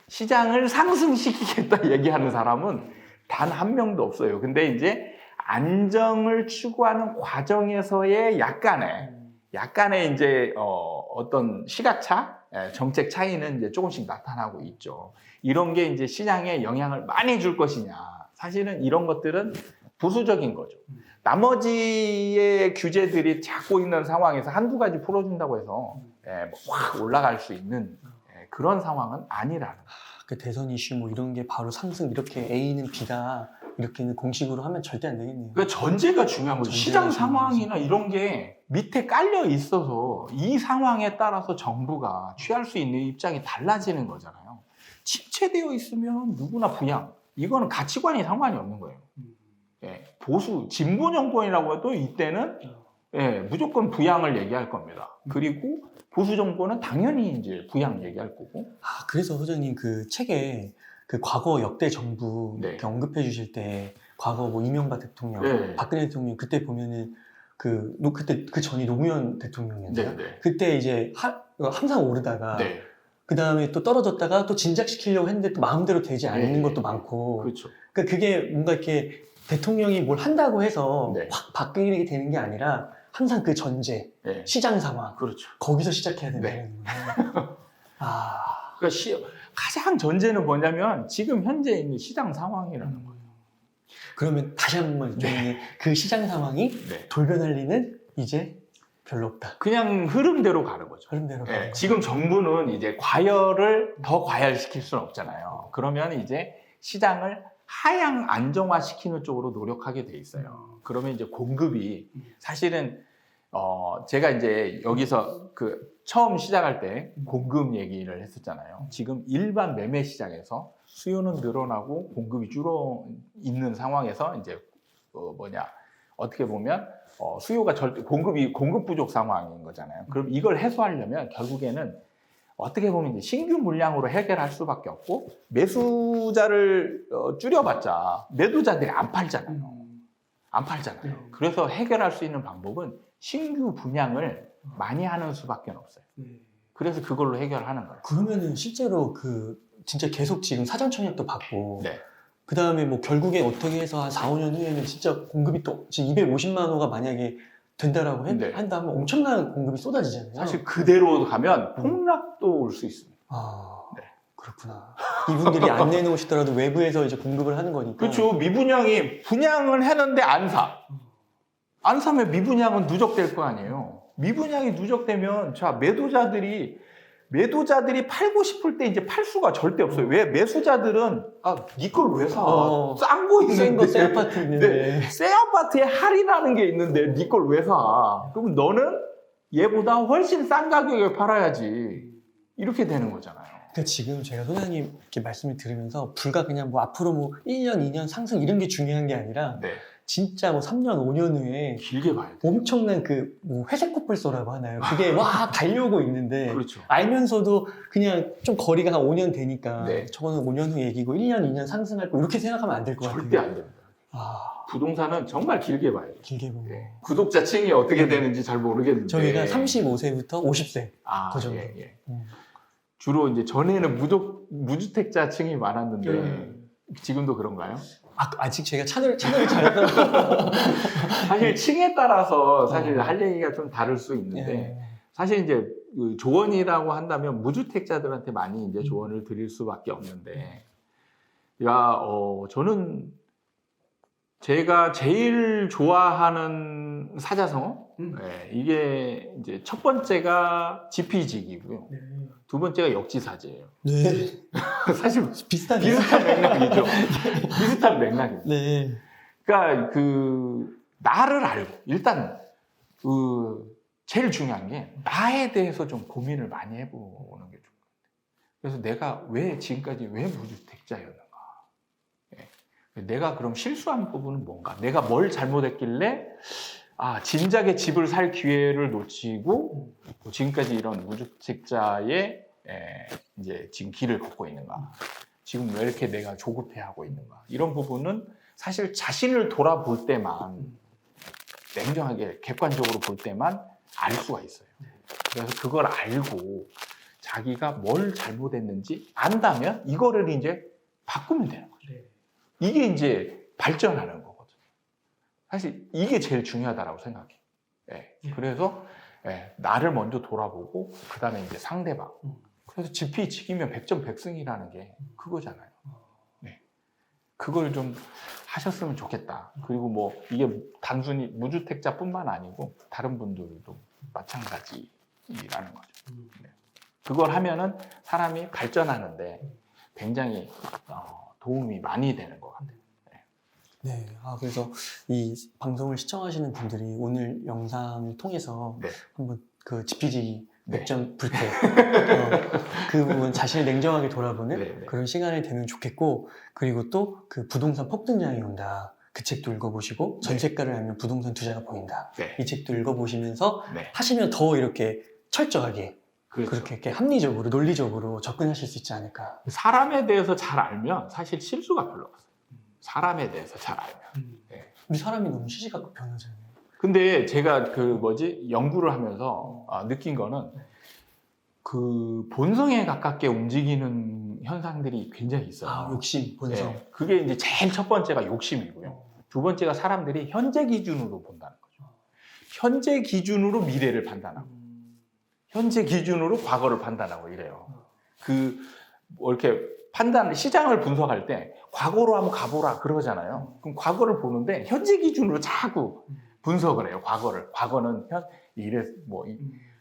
시장을 상승시키겠다 얘기하는 사람은 단 한 명도 없어요. 근데 이제 안정을 추구하는 과정에서의 약간의 이제 어떤 시각차, 정책 차이는 이제 조금씩 나타나고 있죠. 이런 게 이제 시장에 영향을 많이 줄 것이냐. 사실은 이런 것들은 보수적인 거죠. 나머지의 규제들이 잡고 있는 상황에서 한두 가지 풀어준다고 해서 확 올라갈 수 있는 그런 상황은 아니라는 거예요. 그 대선 이슈 뭐 이런 게 바로 상승 이렇게 A는 B다 이렇게는 공식으로 하면 절대 안 되겠네요. 그러니까 전제가 중요한 거죠. 시장 상황이나 거지. 이런 게 밑에 깔려 있어서 이 상황에 따라서 정부가 취할 수 있는 입장이 달라지는 거잖아요. 침체되어 있으면 누구나 부양. 이거는 가치관이 상관이 없는 거예요. 보수, 진보 정권이라고 해도 이때는 무조건 부양을 얘기할 겁니다. 그리고 보수 정권은 당연히 이제 부양 얘기할 거고. 그래서 소장님 그 책에 그 과거 역대 정부 이렇게 언급해 주실 때 과거 뭐 이명박 대통령, 박근혜 대통령 그때 보면은 그때 그 전이 노무현 대통령이었나요? 그때 이제 항상 오르다가 그 다음에 또 떨어졌다가 또 진작시키려고 했는데 또 마음대로 되지 않는 것도 많고. 그렇죠. 그러니까 그게 뭔가 이렇게 대통령이 뭘 한다고 해서 확 바뀌게 되는 게 아니라 항상 그 전제, 시장 상황, 그렇죠. 거기서 시작해야 된다는 거예요. 그러니까 가장 전제는 뭐냐면 지금 현재 있는 시장 상황이라는 거예요. 그러면 다시 한 번만 그 시장 상황이 돌변할 리는 이제 별로 없다. 그냥 흐름대로 가는 거죠. 흐름대로 가는 거죠. 지금 정부는 이제 과열을 더 과열시킬 수는 없잖아요. 그러면 이제 시장을 하향 안정화시키는 쪽으로 노력하게 돼 있어요. 그러면 이제 공급이 사실은 제가 이제 여기서 처음 시작할 때 공급 얘기를 했었잖아요. 지금 일반 매매 시장에서 수요는 늘어나고 공급이 줄어 있는 상황에서 이제 어떻게 보면 수요가 공급 부족 상황인 거잖아요. 그럼 이걸 해소하려면 결국에는 어떻게 보면 이제 신규 물량으로 해결할 수밖에 없고 매수자를 줄여봤자 매도자들이 안 팔잖아요. 안 팔잖아요. 그래서 해결할 수 있는 방법은 신규 분양을 많이 하는 수밖에 없어요. 그래서 그걸로 해결하는 거예요. 그러면은 실제로 진짜 계속 지금 사전 청약도 받고 그 다음에 뭐 결국에 어떻게 해서 한 4, 5년 후에는 진짜 공급이 또 지금 250만 호가 만약에 된다라고 한다면 엄청난 공급이 쏟아지잖아요. 사실 그대로 가면 폭락도 올 수 있습니다. 그렇구나. 이분들이 안 내놓으시더라도 외부에서 이제 공급을 하는 거니까. 그렇죠. 미분양이 분양을 했는데 안 사. 안 사면 미분양은 누적될 거 아니에요. 미분양이 누적되면 매도자들이 팔고 싶을 때 이제 팔 수가 절대 없어요. 왜? 매수자들은 네 걸 왜 사? 싼 거 있는데. 새 아파트 있는데. 새 아파트에 할인하는 게 있는데 네 걸 왜 사? 그럼 너는 얘보다 훨씬 싼 가격에 팔아야지. 이렇게 되는 거잖아요. 그러니까 지금 제가 소장님 이렇게 말씀을 들으면서 불과 그냥 뭐 앞으로 뭐 1년, 2년 상승 이런 게 중요한 게 아니라 진짜 뭐 3년, 5년 후에 길게 봐야 돼. 엄청난 뭐 회색 코뿔소라고 하나요? 그게 와 달려오고 있는데 그렇죠. 알면서도 그냥 좀 거리가 한 5년 되니까 저거는 5년 후 얘기고 1년, 2년 상승할 거 이렇게 생각하면 안 될 것 같아요. 절대 안 됩니다. 부동산은 정말 길게 봐야 돼요. 길게 보고. 구독자층이 어떻게 되는지 잘 모르겠는데. 저희가 35세부터 50세 그 정도. 주로 이제 전에는 무주택자층이 많았는데 지금도 그런가요? 아직 제가 채널을 잘 사실 층에 따라서 사실 할 얘기가 좀 다를 수 있는데 사실 이제 조언이라고 한다면 무주택자들한테 많이 이제 조언을 드릴 수밖에 없는데 저는 제가 제일 좋아하는 사자성어 이게 이제 첫 번째가 지피지기고요. 두 번째가 역지사지예요. 사실 비슷한 맥락이죠. 비슷한 맥락입니다. 그러니까 나를 알고 일단 제일 중요한 게 나에 대해서 좀 고민을 많이 해보는 게 좋은 것 같아요. 그래서 내가 지금까지 왜 무주택자였는가? 내가 그럼 실수한 부분은 뭔가? 내가 뭘 잘못했길래 진작에 집을 살 기회를 놓치고 지금까지 이런 무주택자의 이제 지금 길을 걷고 있는가? 지금 왜 이렇게 내가 조급해하고 있는가? 이런 부분은 사실 자신을 돌아볼 때만 냉정하게 객관적으로 볼 때만 알 수가 있어요. 그래서 그걸 알고 자기가 뭘 잘못했는지 안다면 이거를 이제 바꾸면 되는 거죠. 이게 이제 발전하는 거거든요. 사실 이게 제일 중요하다고 생각해요. 그래서 나를 먼저 돌아보고 그 다음에 이제 상대방. 그래서 지피지기면 백전백승이라는 게 그거잖아요. 그걸 좀 하셨으면 좋겠다. 그리고 뭐 이게 단순히 무주택자뿐만 아니고 다른 분들도 마찬가지라는 거죠. 네. 그걸 하면은 사람이 발전하는데 굉장히 도움이 많이 되는 것 같아요. 네, 그래서 이 방송을 시청하시는 분들이 오늘 영상을 통해서 네. 한번 그 지피지 네. 백점 불태 그 부분 자신을 냉정하게 돌아보는 네, 네. 그런 시간이 되면 좋겠고, 그리고 또 그 부동산 폭등량이 온다, 그 책도 읽어보시고, 네. 전세가를 알면 부동산 투자가 보인다, 네. 이 책도 읽어보시면서 네. 하시면 더 이렇게 철저하게 그렇죠. 그렇게 이렇게 합리적으로 논리적으로 접근하실 수 있지 않을까. 사람에 대해서 잘 알면 사실 실수가 별로 없어요. 사람에 대해서 잘 알면. 네. 우리 사람이 너무 시시각각 변하잖아요. 근데 제가 연구를 하면서 느낀 거는 그 본성에 가깝게 움직이는 현상들이 굉장히 있어요. 욕심, 본성. 네. 그게 이제 제일 첫 번째가 욕심이고요. 두 번째가 사람들이 현재 기준으로 본다는 거죠. 현재 기준으로 미래를 판단하고, 현재 기준으로 과거를 판단하고 이래요. 이렇게 시장을 분석할 때 과거로 한번 가보라 그러잖아요. 그럼 과거를 보는데 현재 기준으로 자꾸 분석을 해요. 과거는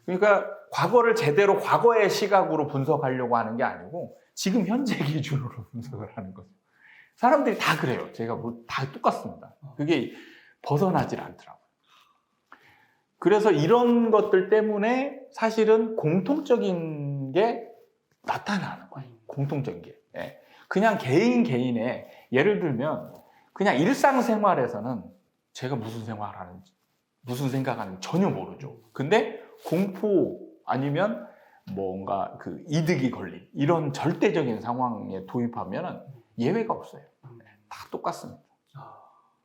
그러니까 과거를 제대로 과거의 시각으로 분석하려고 하는 게 아니고 지금 현재 기준으로 분석을 하는 거죠. 사람들이 다 그래요. 제가 다 똑같습니다. 그게 벗어나질 않더라고요. 그래서 이런 것들 때문에 사실은 공통적인 게 나타나는 거예요. 공통적인 게. 예. 그냥 개인의, 예를 들면 그냥 일상생활에서는 제가 무슨 생활하는지, 무슨 생각하는지 전혀 모르죠. 근데 공포 아니면 뭔가 그 이득이 걸린 이런 절대적인 상황에 도입하면은 예외가 없어요. 다 똑같습니다.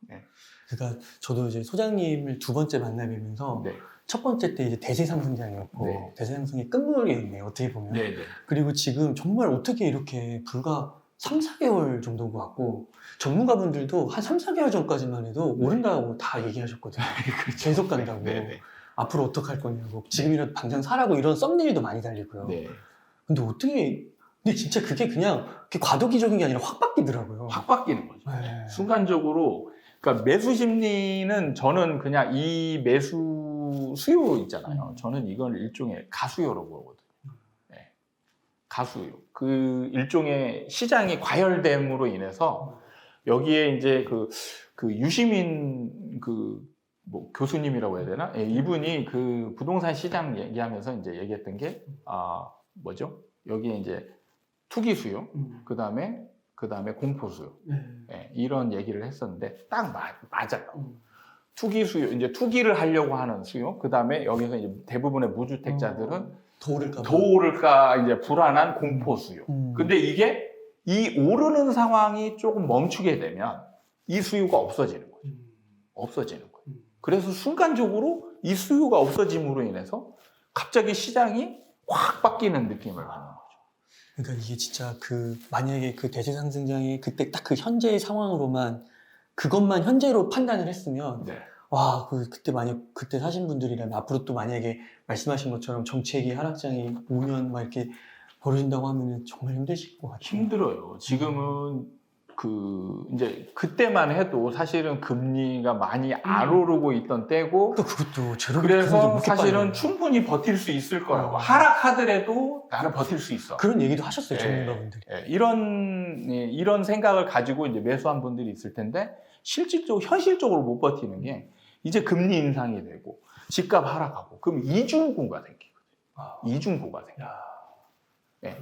네. 그러니까 저도 이제 소장님을 두 번째 만나 뵈면서 네. 첫 번째 때 이제 대세상승장이었고, 네. 대세상승의 끝물에 있네요, 어떻게 보면. 네, 네. 그리고 지금 정말 어떻게 이렇게 불과 3, 4개월 정도인 것 같고, 전문가분들도 한 3, 4개월 전까지만 해도 오른다고 다 얘기하셨거든요. 그렇죠. 계속 간다고. 네, 네. 앞으로 어떻게 할 거냐고, 지금이라도 당장 사라고, 이런 썸네일도 많이 달리고요. 네. 근데 진짜 그게 그냥 과도기적인 게 아니라 확 바뀌더라고요. 확 바뀌는 거죠. 네. 순간적으로. 그러니까 매수 심리는 저는 그냥 이 매수 수요 있잖아요. 저는 이건 일종의 가수요로 보거든요. 네. 가수요. 그 일종의 시장이 과열됨으로 인해서 여기에 이제 그 유시민 교수님이라고 해야 되나? 예, 이분이 그 부동산 시장 얘기하면서 이제 얘기했던 게 뭐죠? 여기에 이제 투기 수요, 그 다음에 공포 수요, 예, 이런 얘기를 했었는데 딱 맞아요. 투기 수요, 이제 투기를 하려고 하는 수요, 그 다음에 여기서 이제 대부분의 무주택자들은 더 오를까 이제 불안한 공포 수요. 근데 이 오르는 상황이 조금 멈추게 되면 이 수요가 없어지는 거죠. 없어지는 거예요. 그래서 순간적으로 이 수요가 없어짐으로 인해서 갑자기 시장이 확 바뀌는 느낌을 받는 거죠. 그러니까 이게 진짜 만약에 그 대세 상승장이 그때 딱 그 현재의 상황으로만, 그것만 현재로 판단을 했으면, 네. 와, 그때 만약 그때 사신 분들이라면 앞으로 또 만약에 말씀하신 것처럼 정책이 하락장이 오면 막 이렇게 벌어진다고 하면은 정말 힘드실 것 같아요. 힘들어요. 지금은 이제 그때만 해도 사실은 금리가 많이 안 오르고 있던 때고, 또 그것도 제로 그래서 사실은 충분히 버틸 수 있을 거라고. 하락하더라도 나는 버틸 수 있어. 그런 얘기도 하셨어요, 전문가분들이. 이런 생각을 가지고 이제 매수한 분들이 있을 텐데, 현실적으로 못 버티는 게 이제 금리 인상이 되고 집값 하락하고, 그럼 이중고가 생기거든요. 이중고가 생겨요. 네.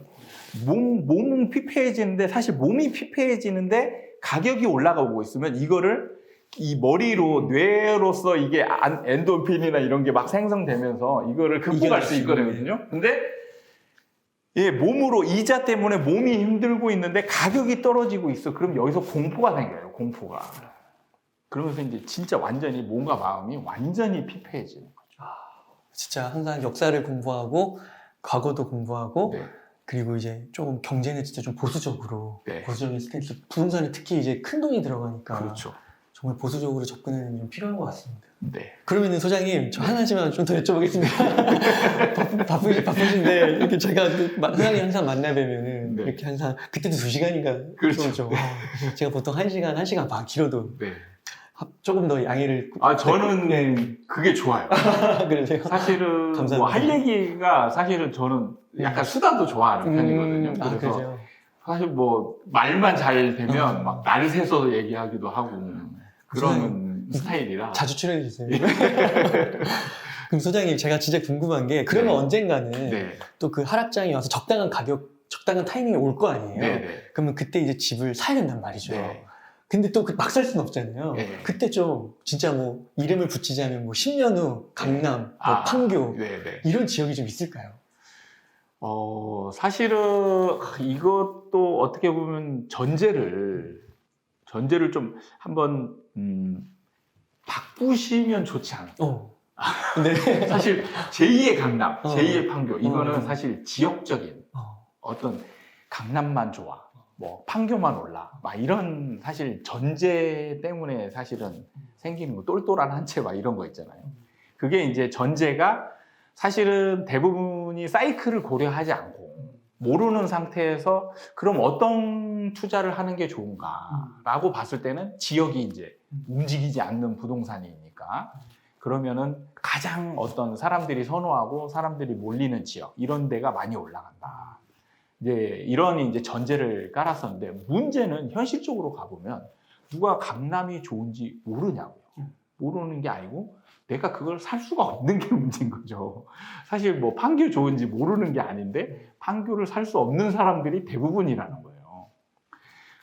몸은 피폐해지는데, 사실 몸이 피폐해지는데 가격이 올라가고 있으면 이거를 이 머리로, 뇌로서 이게 엔도핀이나 이런 게 막 생성되면서 이거를 극복할 수 있거든요. 근데 몸으로, 이자 때문에 몸이 힘들고 있는데 가격이 떨어지고 있어. 그럼 여기서 공포가 생겨요. 공포가. 그러면서 이제 진짜 완전히 몸과 마음이 완전히 피폐해지는 거죠. 진짜 항상 역사를 공부하고 과거도 공부하고, 네. 그리고 이제 조금 경제는 진짜 좀 보수적으로, 네. 보수적인 스탠스, 부동산에 특히 이제 큰 돈이 들어가니까 그렇죠. 정말 보수적으로 접근하는 게 좀 필요한 것 같습니다. 네. 그러면은 소장님, 저 하나만 좀 더 여쭤보겠습니다. 바쁘신데, 이렇게 제가 소장님 항상 만나 뵈면은, 네. 이렇게 항상, 그때도 2시간인가. 그렇죠. 제가 보통 1시간, 1시간 반 길어도 네. 조금 더 양해를. 저는 네. 그게 좋아요. 그러세요? 사실은 감사합니다. 뭐 할 얘기가 사실은 저는 약간 수다도 좋아하는 편이거든요. 그래서 그러세요? 사실 뭐 말만 잘 되면 막 날 새서 얘기하기도 하고 그런 스타일이라. 자주 출연해 주세요. 그럼 소장님, 제가 진짜 궁금한 게, 그러면 네. 언젠가는 네. 또 그 하락장이 와서 적당한 가격, 적당한 타이밍이 올 거 아니에요? 네. 그러면 그때 이제 집을 사야 된단 말이죠. 네. 근데 또 막 살 수는 없잖아요. 네. 그때 좀 진짜 뭐 이름을 붙이자면 뭐 10년 후 강남, 뭐 판교 네. 이런 지역이 좀 있을까요? 사실은 이것도 어떻게 보면 전제를 좀 한번 바꾸시면 좋지 않을까. 네. 사실 제2의 강남, 제2의 판교 이거는 사실 지역적인 어떤 강남만 좋아, 뭐 판교만 올라, 막 이런 사실 전제 때문에 사실은 생기는 거, 똘똘한 한 채 막 이런 거 있잖아요. 그게 이제 전제가 사실은 대부분이 사이클을 고려하지 않고 모르는 상태에서 그럼 어떤 투자를 하는 게 좋은가라고 봤을 때는 지역이 이제 움직이지 않는 부동산이니까 그러면은 가장 어떤 사람들이 선호하고 사람들이 몰리는 지역 이런 데가 많이 올라간다. 이제 이런 이제 전제를 깔았었는데 문제는 현실적으로 가보면 누가 강남이 좋은지 모르냐고요. 모르는 게 아니고 내가 그걸 살 수가 없는 게 문제인 거죠. 사실 뭐 판교 좋은지 모르는 게 아닌데 판교를 살 수 없는 사람들이 대부분이라는 거예요.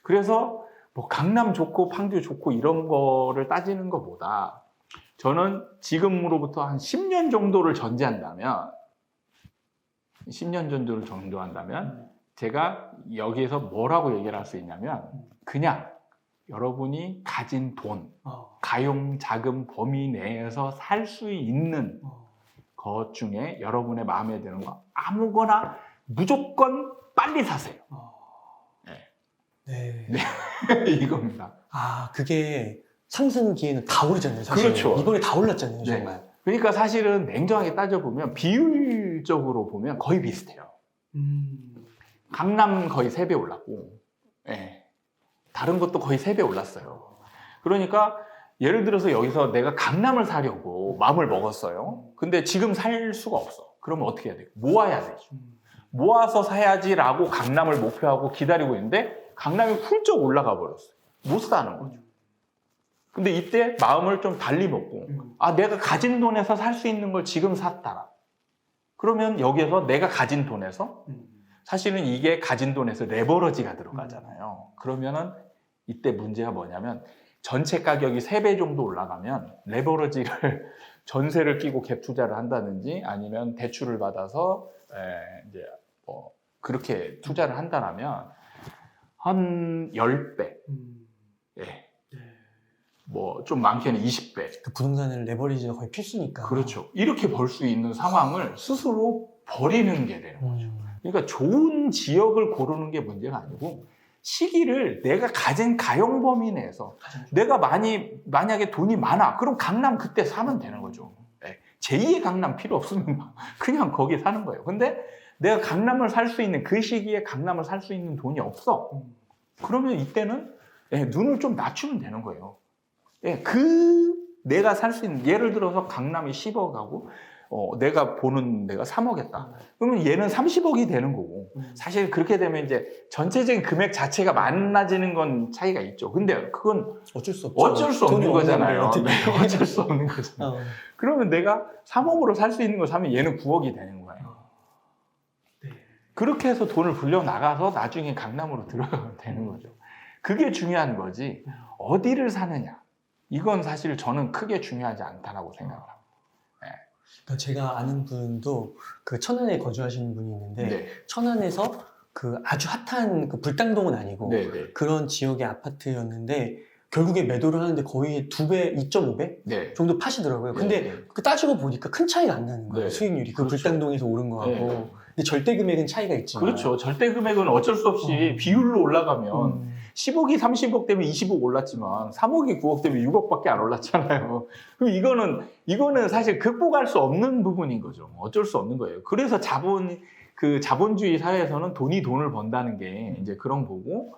그래서 뭐 강남 좋고 판교 좋고 이런 거를 따지는 것보다 저는 지금으로부터 한 10년 정도를 전제한다면 10년 정도를 전제한다면 제가 여기에서 뭐라고 얘기를 할 수 있냐면 그냥 여러분이 가진 돈, 가용 자금 범위 내에서 살 수 있는 것 중에 여러분의 마음에 드는 거 아무거나 무조건 빨리 사세요. 네. 이겁니다. 그게 상승기에는 다 오르잖아요. 사실. 그렇죠. 이번에 다 올랐잖아요. 네. 정말. 그러니까 사실은 냉정하게 따져보면 비율적으로 보면 거의 비슷해요. 강남 거의 3배 올랐고 다른 것도 거의 3배 올랐어요. 그러니까 예를 들어서 여기서 내가 강남을 사려고 마음을 먹었어요. 근데 지금 살 수가 없어. 그러면 어떻게 해야 돼요? 모아야 되죠. 모아서 사야지라고 강남을 목표하고 기다리고 있는데 강남이 훌쩍 올라가 버렸어요. 못 사는 거죠. 근데 이때 마음을 좀 달리 먹고 내가 가진 돈에서 살 수 있는 걸 지금 샀다. 그러면 여기에서 내가 가진 돈에서 사실은 이게 가진 돈에서 레버러지가 들어가잖아요. 그러면은 이때 문제가 뭐냐면 전체 가격이 3배 정도 올라가면 레버러지를 전세를 끼고 갭 투자를 한다든지 아니면 대출을 받아서 이제 뭐 그렇게 투자를 한다면 한 10배, 뭐 좀 많게는 20배. 그 부동산은 레버리지가 거의 필수니까. 그렇죠. 이렇게 벌 수 있는 상황을 스스로 버리는 게 되는 거죠. 그러니까 좋은 지역을 고르는 게 문제가 아니고 시기를 내가 가진 가용 범위 내에서 내가 만약에 돈이 많아 그럼 강남 그때 사면 되는 거죠. 제2의 강남 필요 없으면 그냥 거기 사는 거예요. 근데 내가 강남을 살 수 있는 그 시기에 강남을 살 수 있는 돈이 없어. 그러면 이때는 눈을 좀 낮추면 되는 거예요. 내가 살 수 있는 예를 들어서 강남이 10억하고 내가 보는 데가 3억이었다. 그러면 얘는 30억이 되는 거고 사실 그렇게 되면 이제 전체적인 금액 자체가 많아지는 건 차이가 있죠. 근데 그건 어쩔 수 없죠. 어쩔 수 없는 거잖아요. 네. 어쩔 수 없는 거잖아요. 그러면 내가 3억으로 살 수 있는 걸 사면 얘는 9억이 되는 거예요. 그렇게 해서 돈을 불려 나가서 나중에 강남으로 들어가면 되는 거죠. 그게 중요한 거지 어디를 사느냐 이건 사실 저는 크게 중요하지 않다라고 생각합니다. 그러니까 제가 아는 분도 그 천안에 거주하시는 분이 있는데 천안에서 그 아주 핫한 그 불당동은 아니고 그런 지역의 아파트였는데 결국에 매도를 하는데 거의 2배, 2.5배 정도 파시더라고요. 근데 그 따지고 보니까 큰 차이가 안 나는 거예요. 수익률이. 그 불당동에서 오른 거하고. 근데 절대 금액은 차이가 있지만. 그렇죠. 절대 금액은 어쩔 수 없이 비율로 올라가면 10억이 30억 되면 20억 올랐지만 3억이 9억 되면 6억밖에 안 올랐잖아요. 그럼 이거는 사실 극복할 수 없는 부분인 거죠. 어쩔 수 없는 거예요. 그래서 자본주의 사회에서는 돈을 번다는 게 이제 그런 거고,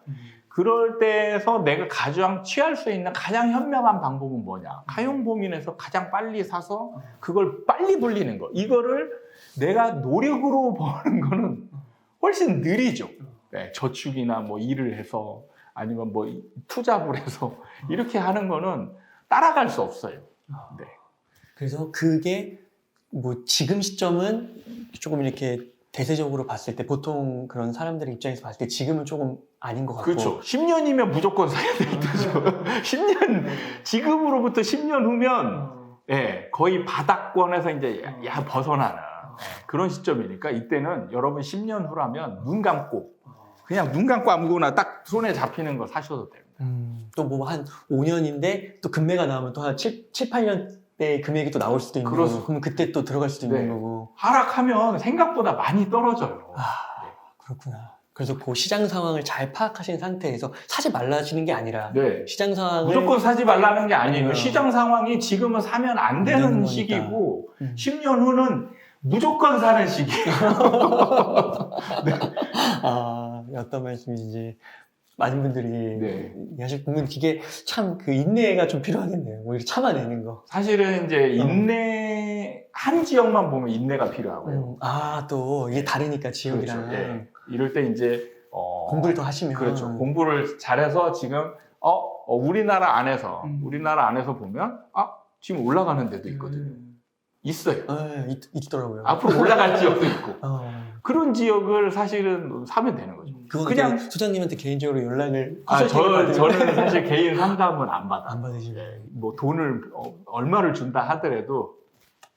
그럴 때에서 내가 가장 취할 수 있는 가장 현명한 방법은 뭐냐? 가용범인에서 가장 빨리 사서 그걸 빨리 불리는 거. 이거를 내가 노력으로 버는 거는 훨씬 느리죠. 네, 저축이나 뭐 일을 해서 아니면 뭐 투잡을 해서 이렇게 하는 거는 따라갈 수 없어요. 네. 그래서 그게 뭐 지금 시점은 조금 이렇게 대세적으로 봤을 때 보통 그런 사람들의 입장에서 봤을 때 지금은 조금 아닌 것 같고. 그렇죠. 10년이면 무조건 사야 될 때죠. 10년, 지금으로부터 10년 후면 예, 거의 바닥권에서 이제 벗어나는 그런 시점이니까 이때는 여러분 10년 후라면 눈 감고 그냥 눈 감고 아무거나 딱 손에 잡히는 거 사셔도 됩니다. 또 뭐 한 5년인데 또 금매가 나오면 또 한 7, 8년 때 금액이 또 나올 수도 있는 거고, 그럼 그때 또 들어갈 수도 있는 거고. 하락하면 생각보다 많이 떨어져요. 그렇구나. 그래서 그 시장 상황을 잘 파악하신 상태에서 사지 말라지는 게 아니라 시장 상황을 무조건 사지 말라는 게 아니에요. 시장 상황이 지금은 사면 안 되는 시기고 10년 후는 무조건 사는 시기예요. 어떤 말씀인지 많은 분들이 하실 보면 이게 참 그 인내가 좀 필요하겠네요. 오히려 참아내는 거. 사실은 이제 인내 한 지역만 보면 인내가 필요하고요. 또 이게 다르니까 지역이랑. 그렇죠. 이럴 때 이제 공부를 더 하시면 그렇죠. 공부를 잘해서 지금 우리나라 안에서 보면 지금 올라가는 데도 있거든요. 있어요. 있더라고요. 앞으로 올라갈 지역도 있고. 그런 지역을 사실은 사면 되는 거죠. 그냥 소장님한테 개인적으로 연락을 저는 사실 개인 상담은 안 받아요. 안 받으시고 뭐 돈을 얼마를 준다 하더라도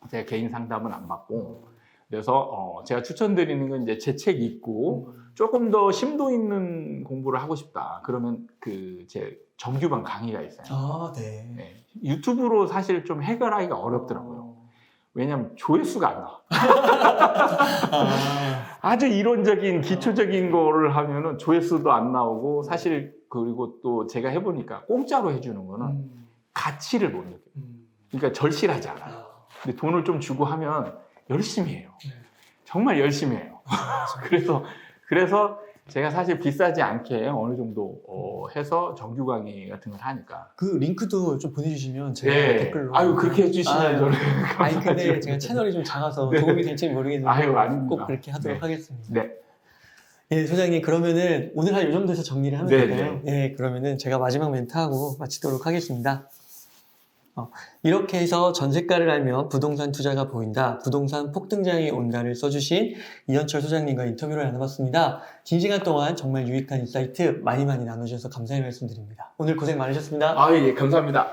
제가 개인 상담은 안 받고, 그래서 제가 추천드리는 건 이제 제 책 읽고 조금 더 심도 있는 공부를 하고 싶다. 그러면 제 정규반 강의가 있어요. 네. 유튜브로 사실 좀 해결하기가 어렵더라고요. 왜냐면 조회수가 안 나와. 아주 이론적인 기초적인 거를 하면은 조회수도 안 나오고, 사실 그리고 또 제가 해보니까 공짜로 해주는 거는 가치를 못 느껴요. 그러니까 절실하지 않아요. 근데 돈을 좀 주고 하면 열심히 해요. 정말 열심히 해요. 그래서 제가 사실 비싸지 않게 어느 정도 해서 정규 강의 같은 걸 하니까. 그 링크도 좀 보내주시면 제가 댓글로. 그렇게 해주시면 저는 감사하죠. 근데 제가 채널이 좀 작아서 도움이 될지 모르겠는데 꼭 그렇게 하도록 하겠습니다. 네, 소장님, 그러면은 오늘 한 이 정도에서 정리를 하면 될까요? 네, 그러면은 제가 마지막 멘트하고 마치도록 하겠습니다. 이렇게 해서 전세가를 알면 부동산 투자가 보인다, 부동산 폭등장이 온다를 써주신 이현철 소장님과 인터뷰를 나눠봤습니다. 긴 시간 동안 정말 유익한 인사이트 많이 나눠주셔서 감사의 말씀드립니다. 오늘 고생 많으셨습니다. 예, 감사합니다.